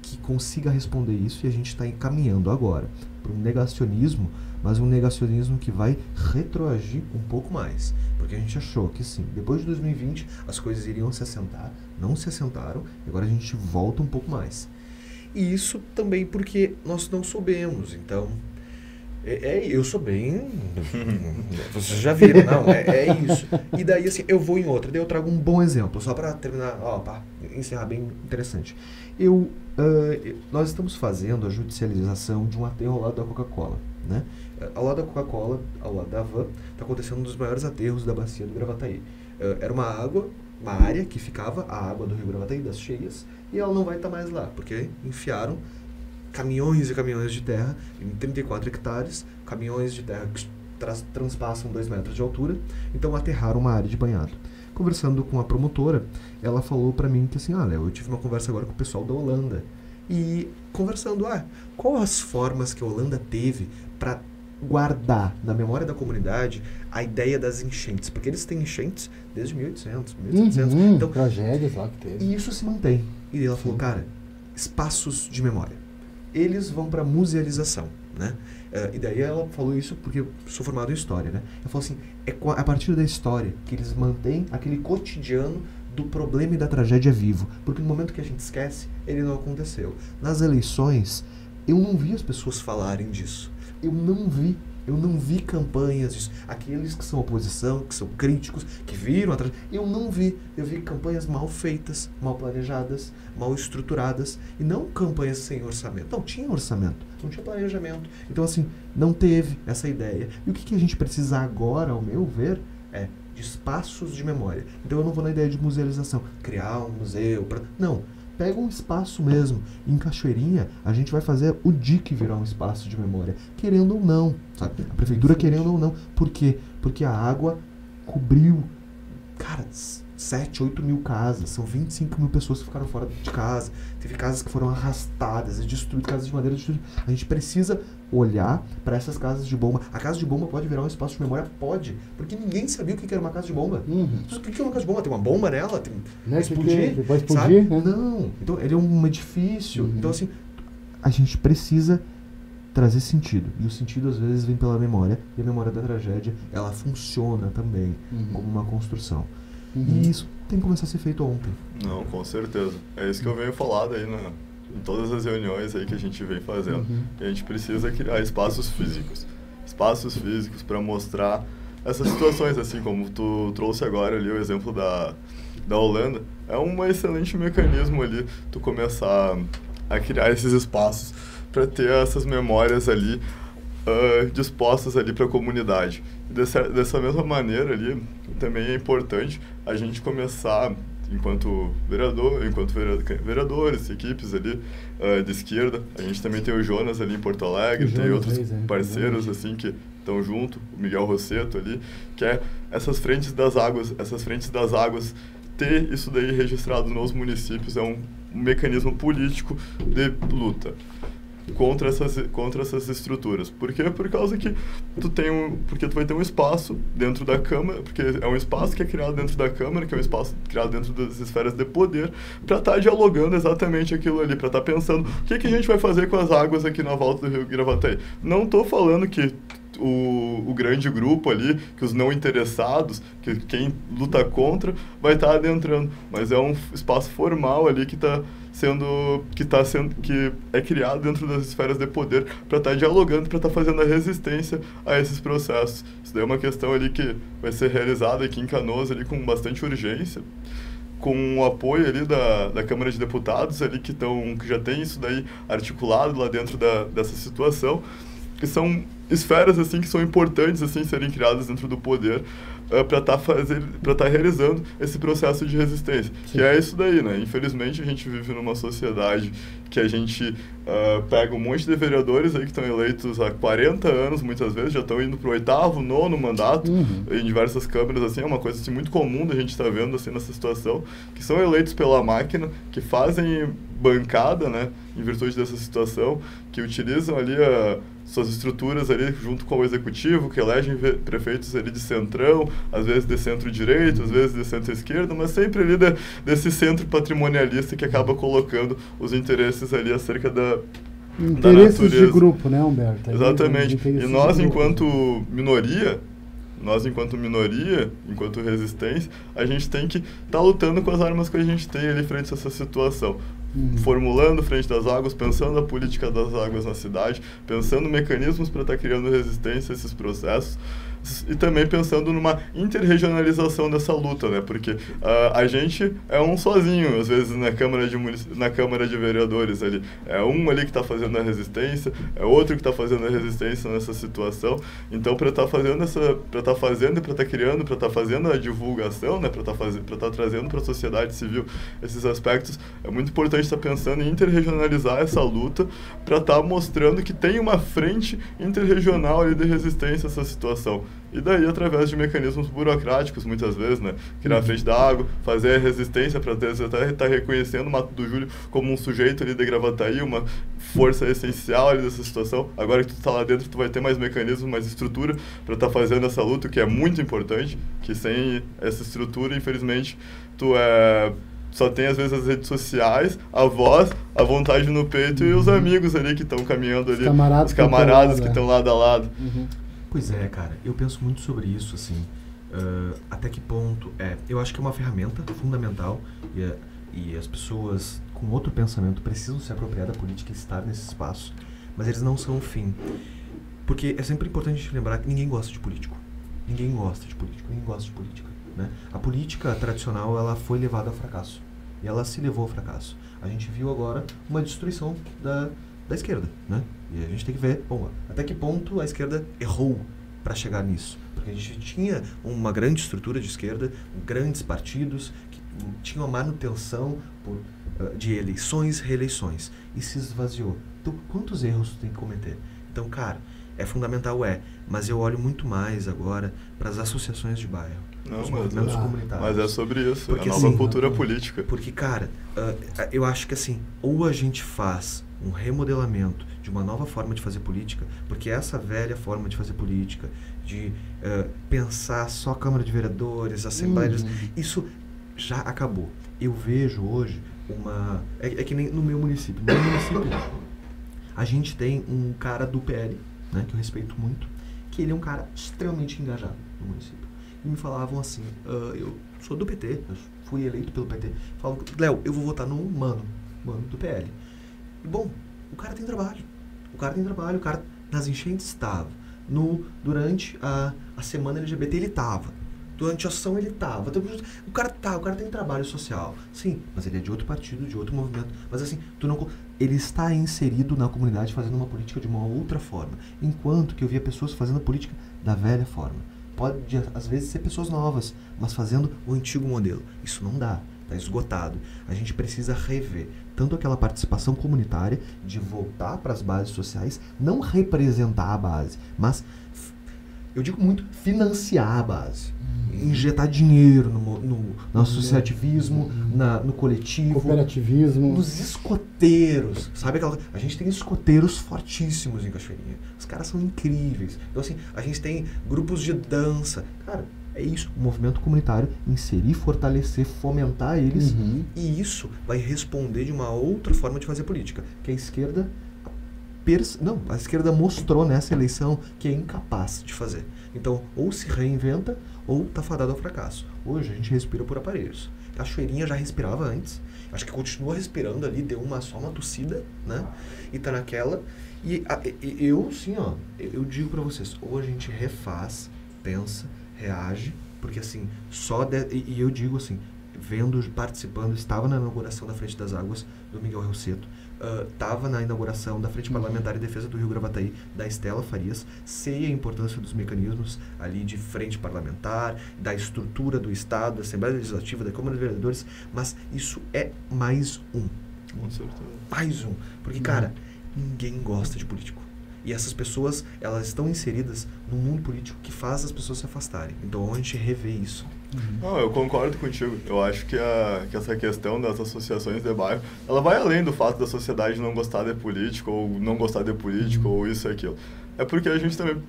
que consiga responder isso, e a gente está encaminhando agora para um negacionismo, mas um negacionismo que vai retroagir um pouco mais, porque a gente achou que sim, depois de 2020 as coisas iriam se assentar, não se assentaram, e agora a gente volta um pouco mais. E isso também porque nós não soubemos, então eu sou bem... Vocês já viram, não? É isso. E daí, assim, eu vou em outra. Daí eu trago um bom exemplo, só para terminar, encerrar bem interessante. Nós estamos fazendo a judicialização de um aterro ao lado da Coca-Cola, né? Ao lado da Coca-Cola, ao lado da Van, está acontecendo um dos maiores aterros da bacia do Gravataí. Era uma área que ficava, a água do rio Gravataí, das cheias, e ela não vai estar mais lá, porque enfiaram caminhões e caminhões de terra em 34 hectares, caminhões de terra que transpassam 2 metros de altura, então aterraram uma área de banhado. Conversando com a promotora, ela falou para mim que assim, olha, eu tive uma conversa agora com o pessoal da Holanda, e conversando, qual as formas que a Holanda teve para guardar na memória da comunidade a ideia das enchentes, porque eles têm enchentes desde 1800, 1700. Então, tragédias lá que teve. E isso se mantém. E ela falou, cara, espaços de memória. Eles vão para musealização, né? E daí ela falou isso porque eu sou formado em história, né? Ela falou assim, é a partir da história que eles mantêm aquele cotidiano do problema e da tragédia vivo. Porque no momento que a gente esquece, ele não aconteceu. Nas eleições, eu não vi as pessoas falarem disso. Eu não vi campanhas disso. Aqueles que são oposição, que são críticos, que viram a tragédia, eu não vi. Eu vi campanhas mal feitas, mal planejadas, mal estruturadas, e não campanhas sem orçamento. Não tinha orçamento, não tinha planejamento. Então, assim, não teve essa ideia. E o que a gente precisa agora, ao meu ver, é de espaços de memória. Então, eu não vou na ideia de musealização, criar um museu. Não. Pega um espaço mesmo. Em Cachoeirinha, a gente vai fazer o DIC virar um espaço de memória. Querendo ou não, sabe? A prefeitura querendo ou não. Por quê? Porque a água cobriu, cara, 7, 8 mil casas. São 25 mil pessoas que ficaram fora de casa. Teve casas que foram arrastadas e destruídas, casas de madeira destruídas. A gente precisa olhar para essas casas de bomba. A casa de bomba pode virar um espaço de memória? Pode. Porque ninguém sabia o que era uma casa de bomba. Mas o que é uma casa de bomba? Tem uma bomba nela? Tem... Né? Explodir? Pode explodir? Né? Não. Então, ele é um edifício. Então, assim, a gente precisa trazer sentido. E o sentido, às vezes, vem pela memória. E a memória da tragédia, ela funciona também como uma construção. E isso tem que começar a ser feito ontem. Não, com certeza. É isso que eu venho falando aí em todas as reuniões aí que a gente vem fazendo. A gente precisa criar espaços físicos. Espaços físicos para mostrar essas situações, assim como tu trouxe agora ali o exemplo da Holanda. É um excelente mecanismo ali tu começar a criar esses espaços para ter essas memórias ali dispostas ali para a comunidade. Dessa mesma maneira ali, também é importante a gente começar, enquanto vereadores, equipes ali de esquerda, a gente também tem o Jonas ali em Porto Alegre, tem outros parceiros assim que estão junto, o Miguel Rosseto ali, que é essas frentes das águas, ter isso daí registrado nos municípios é um mecanismo político de luta contra essas estruturas. Por quê? Por causa que porque tu vai ter um espaço dentro da Câmara, porque é um espaço que é criado dentro da Câmara, que é um espaço criado dentro das esferas de poder, para estar dialogando exatamente aquilo ali, para estar pensando o que a gente vai fazer com as águas aqui na volta do Rio Gravataí. Não estou falando que o grande grupo ali, que os não interessados, que quem luta contra, vai estar adentrando, mas é um espaço formal ali que é criado dentro das esferas de poder para estar dialogando, para estar fazendo a resistência a esses processos. Isso daí é uma questão ali que vai ser realizada aqui em Canoas ali com bastante urgência, com o apoio ali da Câmara de Deputados ali que já tem isso daí articulado lá dentro dessa situação, que são esferas assim que são importantes assim serem criadas dentro do poder para estar realizando esse processo de resistência. Sim. Que é isso daí, né? Infelizmente a gente vive numa sociedade que a gente pega um monte de vereadores aí que estão eleitos há 40 anos, muitas vezes, já estão indo para o 8º, 9º mandato em diversas câmaras, assim, é uma coisa assim, muito comum da gente estar vendo assim, nessa situação, que são eleitos pela máquina, que fazem bancada, né, em virtude dessa situação, que utilizam ali suas estruturas ali junto com o executivo, que elegem prefeitos ali de centrão, às vezes de centro-direita, às vezes de centro-esquerda, mas sempre ali desse centro patrimonialista que acaba colocando os interesses ali acerca da interesses de grupo, né, Humberto? Exatamente. E nós, enquanto minoria, enquanto resistência, a gente tem que estar lutando com as armas que a gente tem ali frente a essa situação. Formulando frente das águas, pensando a política das águas na cidade, pensando mecanismos para estar criando resistência a esses processos e também pensando numa interregionalização dessa luta, né? Porque a gente é um sozinho, às vezes, na Câmara de Vereadores ali. É um ali que está fazendo a resistência, é outro que está fazendo a resistência nessa situação. Então, para estar fazendo para estar criando, para estar fazendo a divulgação, né? Para estar trazendo para a sociedade civil esses aspectos, é muito importante estar pensando em interregionalizar essa luta para estar mostrando que tem uma frente interregional ali de resistência a essa situação. E daí, através de mecanismos burocráticos, muitas vezes, né? Que na frente da água, fazer a resistência para estar reconhecendo o Mato do Júlio como um sujeito ali de Gravataí, uma força essencial ali dessa situação. Agora que tu está lá dentro, tu vai ter mais mecanismos, mais estrutura para estar fazendo essa luta, que é muito importante, que sem essa estrutura, infelizmente, só tem às vezes as redes sociais, a voz, a vontade no peito e os amigos ali que estão caminhando ali, os camaradas que estão lado a lado. Pois é, cara, eu penso muito sobre isso, assim, até que ponto, eu acho que é uma ferramenta fundamental e as pessoas com outro pensamento precisam se apropriar da política e estar nesse espaço, mas eles não são o fim, porque é sempre importante a gente lembrar que ninguém gosta de político, ninguém gosta de político, ninguém gosta de política, né? A política tradicional, ela foi levada ao fracasso, e ela se levou ao fracasso. A gente viu agora uma destruição da esquerda, né? E a gente tem que ver, bom, até que ponto a esquerda errou para chegar nisso. Porque a gente tinha uma grande estrutura de esquerda, grandes partidos, que tinham a manutenção de eleições, reeleições, e se esvaziou. Então, quantos erros tem que cometer? Então, cara, é fundamental, mas eu olho muito mais agora para as associações de bairro, os movimentos comunitários. Mas é sobre isso, porque, a nova cultura política. Porque, cara, eu acho que assim, ou a gente faz um remodelamento de uma nova forma de fazer política, porque essa velha forma de fazer política, de pensar só Câmara de Vereadores, Assembleias, isso já acabou. Eu vejo hoje é que nem no meu município. No meu município, a gente tem um cara do PL, né, que eu respeito muito, que ele é um cara extremamente engajado no município. E me falavam assim, eu sou do PT, eu fui eleito pelo PT. Falam, Léo, eu vou votar no mano do PL. E bom, o cara tem trabalho. O cara nas enchentes estava. Durante a semana LGBT ele estava. Durante a ação ele estava. O cara tem trabalho social. Sim, mas ele é de outro partido, de outro movimento. Mas assim, ele está inserido na comunidade fazendo uma política de uma outra forma. Enquanto que eu via pessoas fazendo a política da velha forma. Pode, às vezes, ser pessoas novas, mas fazendo o antigo modelo. Isso não dá. Está esgotado. A gente precisa rever tanto aquela participação comunitária de voltar para as bases sociais, não representar a base, mas, eu digo muito, financiar a base. Injetar dinheiro no associativismo, no coletivo, cooperativismo, nos escoteiros, sabe? A gente tem escoteiros fortíssimos em Cachoeirinha. Os caras são incríveis. Então, assim, a gente tem grupos de dança. Cara, é isso. O movimento comunitário, inserir, fortalecer, fomentar eles. E isso vai responder de uma outra forma de fazer política. Que a esquerda... a esquerda mostrou nessa eleição que é incapaz de fazer. Então, ou se reinventa, ou está fadado ao fracasso. Hoje, a gente respira por aparelhos. Cachoeirinha já respirava antes. Acho que continua respirando ali, deu só uma tossida, né? E tá naquela... E eu, sim, eu digo para vocês, ou a gente refaz, pensa, reage, porque assim, e eu digo assim, participando, estava na inauguração da Frente das Águas do Miguel Rosseto, estava na inauguração da Frente Parlamentar em Defesa do Rio Gravataí, da Estela Farias, sei a importância dos mecanismos ali de frente parlamentar, da estrutura do Estado, da Assembleia Legislativa, da Câmara de Vereadores, mas isso é mais um. Com certeza. Mais um. Porque, cara, ninguém gosta de político. E essas pessoas, elas estão inseridas num mundo político que faz as pessoas se afastarem. Então, a gente revê isso. Não, eu concordo contigo. Eu acho que essa questão das associações de bairro, ela vai além do fato da sociedade não gostar de político, ou não gostar de político, ou isso e aquilo. É porque a gente também...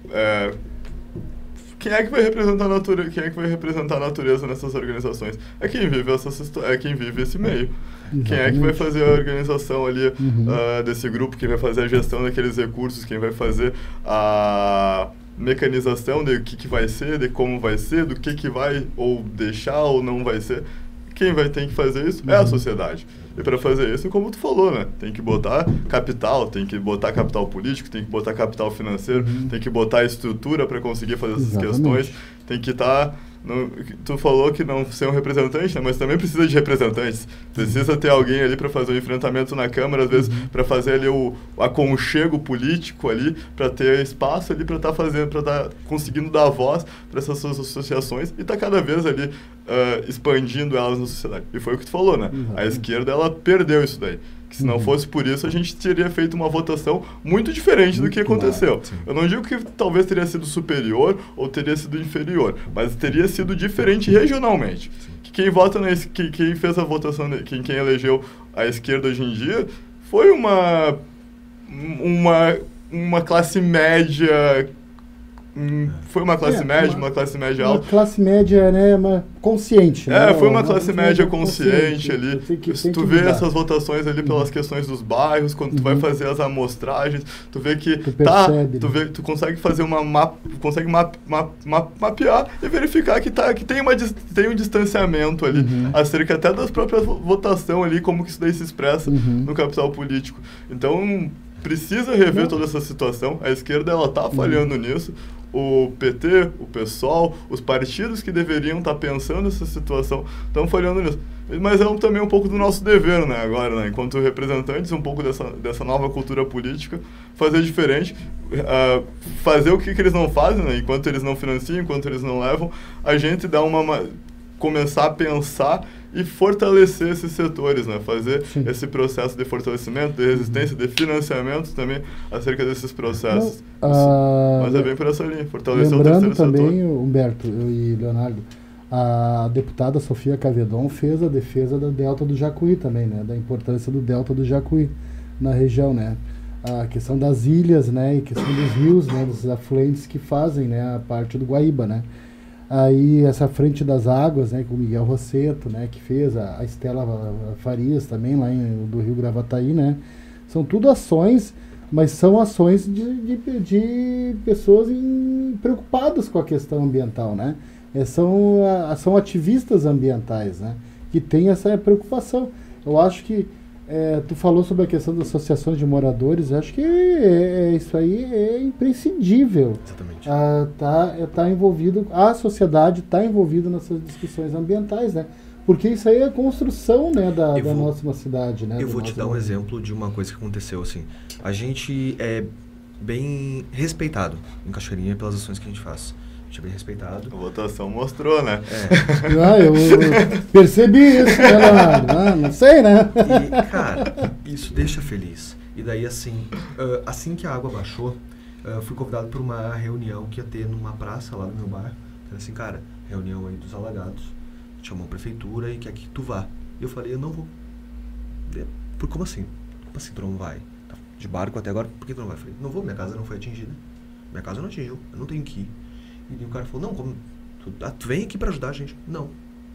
Quem é que vai representar a natureza nessas organizações? É quem vive esse meio. Exatamente. Quem é que vai fazer a organização ali desse grupo? Quem vai fazer a gestão daqueles recursos? Quem vai fazer a mecanização de o que vai ser, de como vai ser, do que vai ou deixar ou não vai ser? Quem vai ter que fazer isso é a sociedade. E para fazer isso, como tu falou, né? Tem que botar capital, tem que botar capital político, tem que botar capital financeiro, tem que botar estrutura para conseguir fazer essas questões, tem que estar... Tu falou que não ser um representante, né? Mas também precisa de representantes. Precisa ter alguém ali para fazer o enfrentamento na Câmara, às vezes para fazer ali o aconchego político ali, para ter espaço ali para estar conseguindo dar voz para essas associações e tá cada vez ali expandindo elas na sociedade. E foi o que tu falou, né? A esquerda, ela perdeu isso daí. se não fosse por isso, a gente teria feito uma votação muito diferente do que aconteceu. Eu não digo que talvez teria sido superior ou teria sido inferior, mas teria sido diferente regionalmente. Que quem vota quem fez a votação, quem elegeu a esquerda hoje em dia, foi uma classe média. Foi uma classe média, uma classe média alta. Uma classe média, né, consciente. Né? Foi uma classe média consciente ali. Se tu vê essas votações ali pelas questões dos bairros, quando tu vai fazer as amostragens, tu vê que tu consegue fazer mapear e verificar que tem um distanciamento ali, acerca até das próprias votação ali, como que isso daí se expressa no capital político. Então, precisa rever toda essa situação. A esquerda, ela tá falhando nisso. O PT, o PSOL, os partidos que deveriam estar pensando nessa situação estão falhando nisso. Mas é também um pouco do nosso dever, né, agora, né, enquanto representantes, um pouco dessa nova cultura política, fazer diferente, fazer o que eles não fazem, né, enquanto eles não financiam, enquanto eles não levam, a gente dá começar a pensar e fortalecer esses setores, né? Fazer esse processo de fortalecimento, de resistência, de financiamento também acerca desses processos. Mas é bem por essa linha, fortalecer o terceiro setor. Lembrando também, Humberto e Leonardo, a deputada Sofia Cavedon fez a defesa do Delta do Jacuí também, né? Da importância do Delta do Jacuí na região, né? A questão das ilhas, né? E questão dos rios, né? Dos afluentes que fazem, né? A parte do Guaíba, né? Aí essa Frente das Águas, né, com o Miguel Rosseto, né, que fez a Estela Farias também, lá do Rio Gravataí, né, são tudo ações, mas são ações de pessoas preocupadas com a questão ambiental, né, são ativistas ambientais, né, que têm essa preocupação. Eu acho que tu falou sobre a questão das associações de moradores, acho que isso aí é imprescindível. Exatamente. Tá envolvido, a sociedade está envolvida nessas discussões ambientais, né? Porque isso aí é a construção, né, da nossa cidade, né? Eu vou te dar um exemplo de uma coisa que aconteceu, assim. A gente é bem respeitado em Cachoeirinha pelas ações que a gente faz. A gente é bem respeitado. A votação mostrou, né? Eu percebi isso, né? Não sei, né? E, cara, isso deixa feliz. E daí, assim que a água baixou, fui convidado para uma reunião que ia ter numa praça lá no meu bairro. Assim, cara, reunião aí dos alagados. Chamou a prefeitura e quer que tu vá. E eu falei, eu não vou. Como assim? Como assim tu não vai? Tá de barco até agora, por que tu não vai? Eu falei, não vou, minha casa não foi atingida. Minha casa não atingiu, eu não tenho que ir. E o cara falou, não, tu vem aqui para ajudar a gente. Não,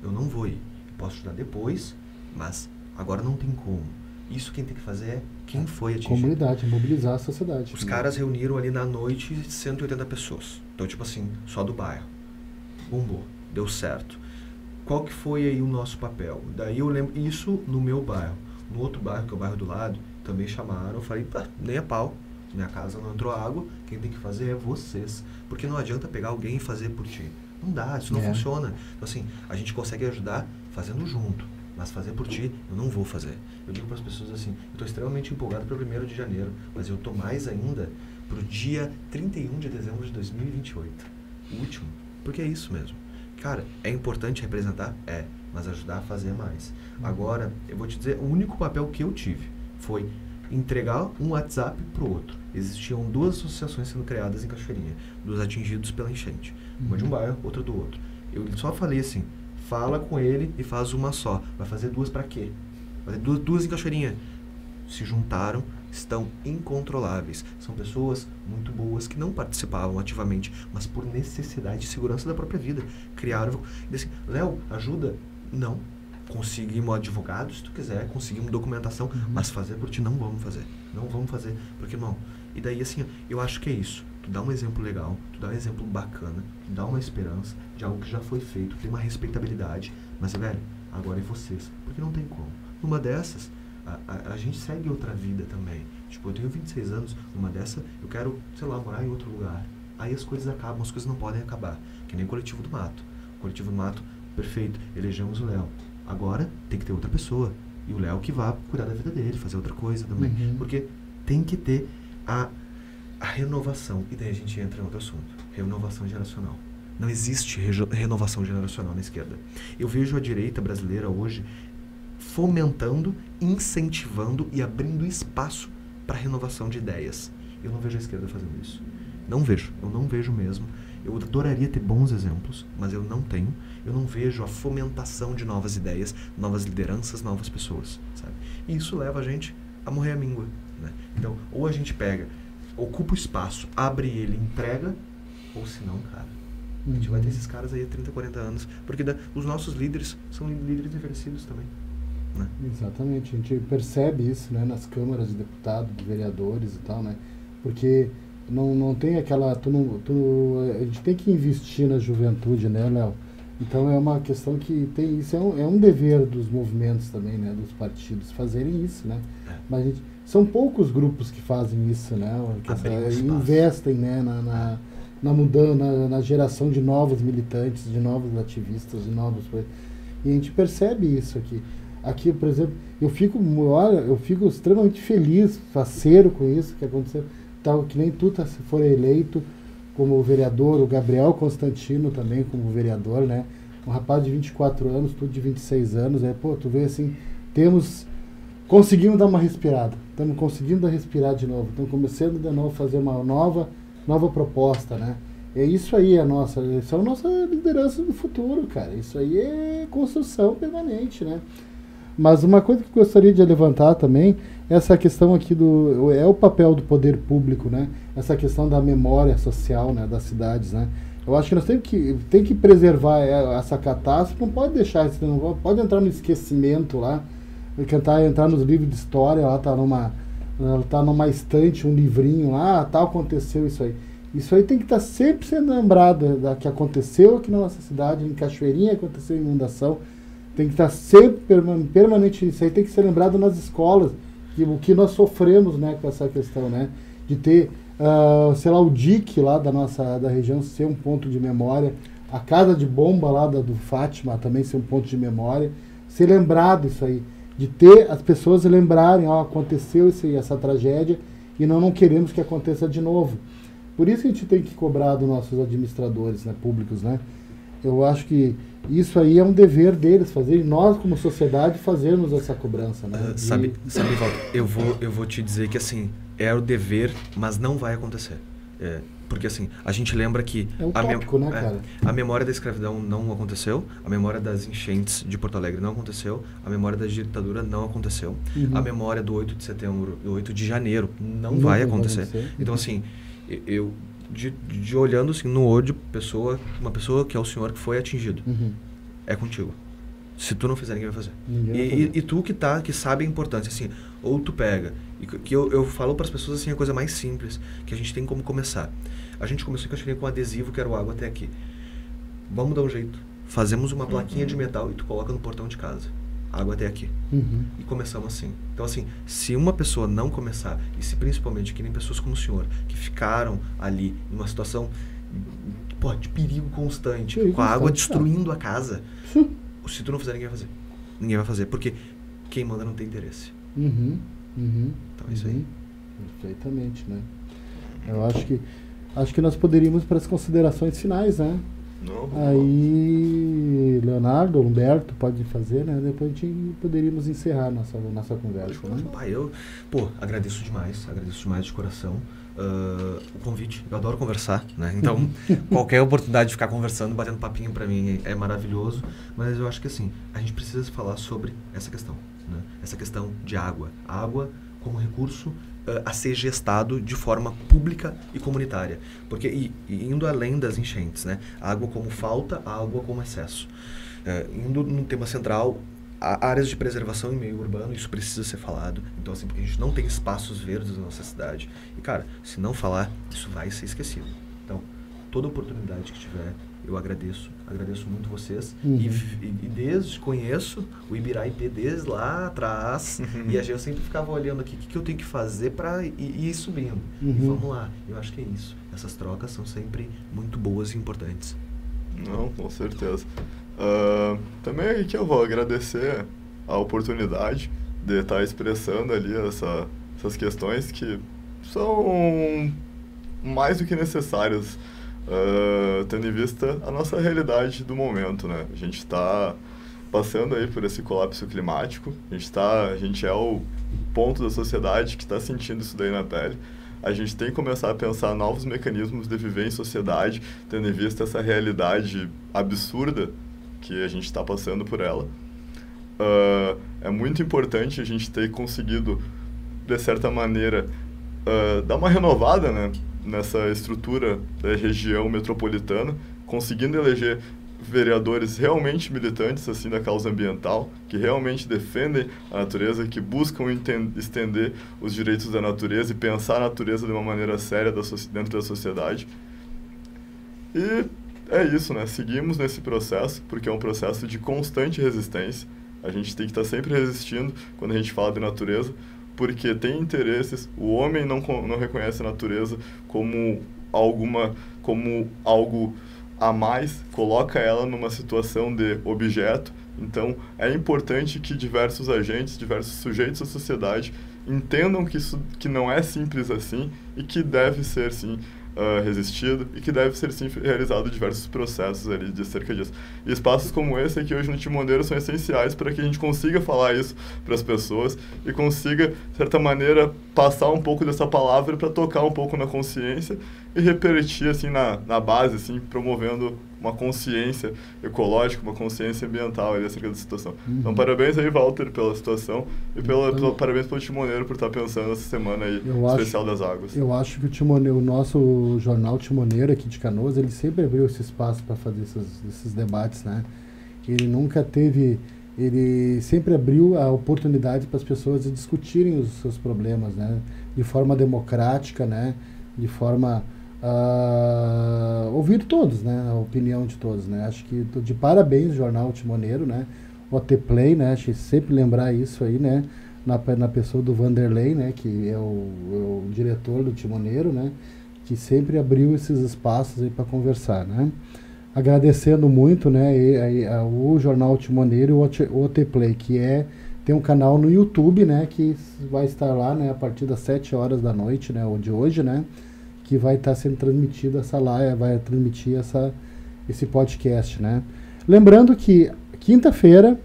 eu não vou ir. Eu posso ajudar depois, mas agora não tem como. Isso quem tem que fazer é quem foi atingido. Comunidade, mobilizar a sociedade. Os caras reuniram ali na noite 180 pessoas. Então, tipo assim, só do bairro. Bombou, deu certo. Qual que foi aí o nosso papel? Daí eu lembro, isso no meu bairro. No outro bairro, que é o bairro do lado, também chamaram. Eu falei, nem a pau. Minha casa não entrou água, quem tem que fazer é vocês. Porque não adianta pegar alguém e fazer por ti. Não dá, isso não funciona. Então assim, a gente consegue ajudar fazendo junto. Mas fazer por ti, eu não vou fazer. Eu digo para as pessoas assim, eu estou extremamente empolgado para o 1º de janeiro, mas eu estou mais ainda para o dia 31 de dezembro de 2028. O último. Porque é isso mesmo. Cara, é importante representar? É. Mas ajudar a fazer mais. Agora, eu vou te dizer, o único papel que eu tive foi entregar um WhatsApp para o outro. Existiam 2 associações sendo criadas em Cachoeirinha, dos atingidos pela enchente. Uma de um bairro, outra do outro. Eu só falei assim, fala com ele e faz uma só. Vai fazer 2 para quê? Vai fazer duas em Cachoeirinha. Se juntaram, estão incontroláveis. São pessoas muito boas que não participavam ativamente, mas por necessidade de segurança da própria vida. Criaram, assim, Léo, ajuda? Não. Conseguimos advogado, se tu quiser, conseguimos documentação, mas fazer por ti não vamos fazer. Não vamos fazer, porque não. E daí, assim, eu acho que é isso. Tu dá um exemplo legal, tu dá um exemplo bacana, tu dá uma esperança de algo que já foi feito, tem uma respeitabilidade, mas, velho, agora é vocês, porque não tem como. Numa dessas, a gente segue outra vida também. Tipo, eu tenho 26 anos, numa dessa, eu quero, sei lá, morar em outro lugar. Aí as coisas acabam, as coisas não podem acabar. Que nem o Coletivo do Mato. O Coletivo do Mato, perfeito, elegemos o Léo. Agora tem que ter outra pessoa. E o Léo que vá cuidar da vida dele, fazer outra coisa também. Porque tem que ter a renovação. E daí a gente entra em outro assunto. Renovação geracional. Não existe renovação geracional na esquerda. Eu vejo a direita brasileira hoje fomentando, incentivando e abrindo espaço para renovação de ideias. Eu não vejo a esquerda fazendo isso. Não vejo, eu não vejo mesmo. Eu adoraria ter bons exemplos, mas eu não tenho. Eu não vejo a fomentação de novas ideias, novas lideranças, novas pessoas, sabe? E isso leva a gente a morrer à míngua, né? Então, ou a gente pega, ocupa o espaço, abre ele, entrega, ou se não, cara, a gente vai ter esses caras aí há 30, 40 anos, porque os nossos líderes são líderes envelhecidos também, né? Exatamente, a gente percebe isso, né, nas câmaras de deputados, de vereadores e tal, né? Porque não tem aquela... a gente tem que investir na juventude, né, Léo? Então é uma questão que tem isso, é um dever dos movimentos também, né, dos partidos fazerem isso, né? Mas são poucos grupos que fazem isso, né? Que investem, né, na mudança, na geração de novos militantes, de novos ativistas, de novos... E a gente percebe isso aqui. Aqui, por exemplo, eu fico extremamente feliz, faceiro com isso que aconteceu. Tal, que nem tu se for eleito como vereador, o Gabriel Constantino também como vereador, né? Um rapaz de 24 anos, tu de 26 anos, né? Pô, tu vê assim, conseguimos dar uma respirada, estamos conseguindo respirar de novo, estamos começando de novo a fazer uma nova proposta, né? É isso aí, isso é a nossa liderança do futuro, cara. Isso aí é construção permanente, né? Mas uma coisa que eu gostaria de levantar também, essa questão aqui é o papel do poder público, né? Essa questão da memória social, né, das cidades, né? Eu acho que nós temos que preservar essa catástrofe, não pode deixar isso, não pode entrar no esquecimento lá, tentar entrar nos livros de história, lá tá numa estante, um livrinho lá, tal, aconteceu isso aí. Isso aí tem que estar sempre sendo lembrado da que aconteceu aqui na nossa cidade, em Cachoeirinha aconteceu inundação, tem que estar sempre permanente, isso aí tem que ser lembrado nas escolas, o que nós sofremos, né, com essa questão, né, de ter, sei lá, o dique lá da região ser um ponto de memória, a casa de bomba lá do Fátima também ser um ponto de memória, ser lembrado isso aí, de ter as pessoas lembrarem, aconteceu essa tragédia e não queremos que aconteça de novo. Por isso a gente tem que cobrar dos nossos administradores, né, públicos, né? Eu acho que isso aí é um dever deles fazer, e nós como sociedade fazermos essa cobrança, né? Sabe, Walter, eu vou te dizer que assim, é o dever, mas não vai acontecer. Porque assim, a gente lembra que utópico, né, cara? A memória da escravidão não aconteceu, a memória das enchentes de Porto Alegre não aconteceu, a memória da ditadura não aconteceu, a memória do 8 de setembro, do 8 de janeiro não vai acontecer. Então assim, eu de olhando assim no olho de uma pessoa que é o senhor que foi atingido, é contigo. Se tu não fizer, ninguém vai fazer. E tu que sabe a importância, assim, ou tu pega, e que eu falo para as pessoas assim, a coisa mais simples, que a gente tem como começar. A gente começou com um adesivo que era o Água Até Aqui. Vamos dar um jeito. Fazemos uma plaquinha de metal e tu coloca no portão de casa. Água até aqui. E começamos assim. Então, assim, se uma pessoa não começar, e se principalmente que nem pessoas como o senhor, que ficaram ali numa situação de perigo constante, com a água destruindo a casa, se tu não fizer, ninguém vai fazer. Ninguém vai fazer, porque quem manda não tem interesse. Então é isso aí. Perfeitamente, né? Eu acho que nós poderíamos para as considerações finais, né? Aí, Leonardo, Humberto, pode fazer, né? Depois a gente poderíamos encerrar nossa conversa, né? Eu agradeço demais de coração o convite. Eu adoro conversar, né? Então, qualquer oportunidade de ficar conversando, batendo papinho pra mim é maravilhoso. Mas eu acho que assim, a gente precisa falar sobre essa questão, né? Essa questão de água. Água como recurso a ser gestado de forma pública e comunitária. Porque, indo além das enchentes, né? A água como falta, a água como excesso. Indo no tema central, áreas de preservação em meio urbano, isso precisa ser falado. Então, assim, porque a gente não tem espaços verdes na nossa cidade. E, cara, se não falar, isso vai ser esquecido. Então, toda oportunidade que tiver, eu agradeço muito vocês. E conheço o Ibiraipê desde lá atrás. E eu sempre ficava olhando aqui o que eu tenho que fazer para ir subindo. E vamos lá. Eu acho que é isso. Essas trocas são sempre muito boas e importantes. Não, com certeza. Também aqui eu vou agradecer a oportunidade de estar expressando ali essas questões que são mais do que necessárias, tendo em vista a nossa realidade do momento, né? A gente está passando aí por esse colapso climático, a gente é o ponto da sociedade que está sentindo isso daí na pele. A gente tem que começar a pensar novos mecanismos de viver em sociedade, tendo em vista essa realidade absurda que a gente está passando por ela. É muito importante a gente ter conseguido, de certa maneira, dar uma renovada, né, nessa estrutura da região metropolitana, conseguindo eleger vereadores realmente militantes assim da causa ambiental, que realmente defendem a natureza, que buscam estender os direitos da natureza e pensar a natureza de uma maneira séria dentro da sociedade. E é isso, né? Seguimos nesse processo, porque é um processo de constante resistência. A gente tem que estar sempre resistindo quando a gente fala de natureza, porque tem interesses. O homem não reconhece a natureza como algo a mais, coloca ela numa situação de objeto. Então, é importante que diversos agentes, diversos sujeitos da sociedade entendam que não é simples assim e que deve ser, sim, resistido e que deve ser, sim, realizado diversos processos ali de cerca disso. E espaços como esse aqui hoje no Timoneiro são essenciais para que a gente consiga falar isso para as pessoas e consiga, de certa maneira, passar um pouco dessa palavra para tocar um pouco na consciência e repetir, assim, na base, assim, promovendo uma consciência ecológica, uma consciência ambiental ali acerca da situação. Então, parabéns aí, Walter, pela situação e parabéns pelo Timoneiro por estar pensando nessa semana aí especial das águas. Eu acho que o nosso jornal Timoneiro aqui de Canoas, ele sempre abriu esse espaço para fazer esses debates, né? Ele sempre abriu a oportunidade para as pessoas de discutirem os seus problemas, né? De forma democrática, né? De forma ouvir todos, né? A opinião de todos, né? Acho que de parabéns, Jornal Timoneiro, né? O OT-Play, né? Acho que sempre lembrar isso aí, né? Na pessoa do Vanderlei, né? Que é o diretor do Timoneiro, né? Que sempre abriu esses espaços aí para conversar, né? Agradecendo muito, né? O Jornal Timoneiro e o OT-Play, que tem um canal no YouTube, né? Que vai estar lá, né? A partir das 7 horas da noite, né? Ou de hoje, né? Que vai estar sendo transmitido essa live, vai transmitir esse podcast, né? Lembrando que quinta-feira,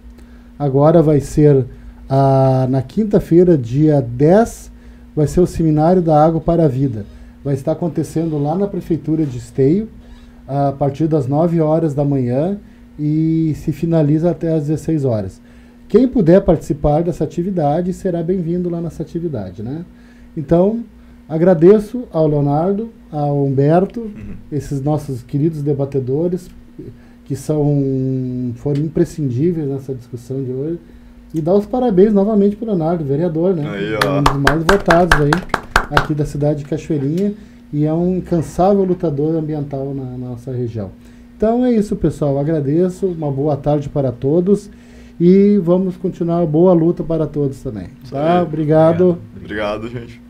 agora vai ser, na quinta-feira, dia 10, vai ser o Seminário da Água para a Vida. Vai estar acontecendo lá na Prefeitura de Esteio, a partir das 9 horas da manhã e se finaliza até às 16 horas. Quem puder participar dessa atividade será bem-vindo lá nessa atividade, né? Então, agradeço ao Leonardo, ao Humberto, esses nossos queridos debatedores que foram imprescindíveis nessa discussão de hoje, e dar os parabéns novamente para o Leonardo, vereador, né? Aí, é um dos mais votados aí aqui da cidade de Cachoeirinha e é um incansável lutador ambiental na nossa região. Então é isso, pessoal. Agradeço, uma boa tarde para todos e vamos continuar boa luta para todos também. Tá? Obrigado. Obrigado, gente.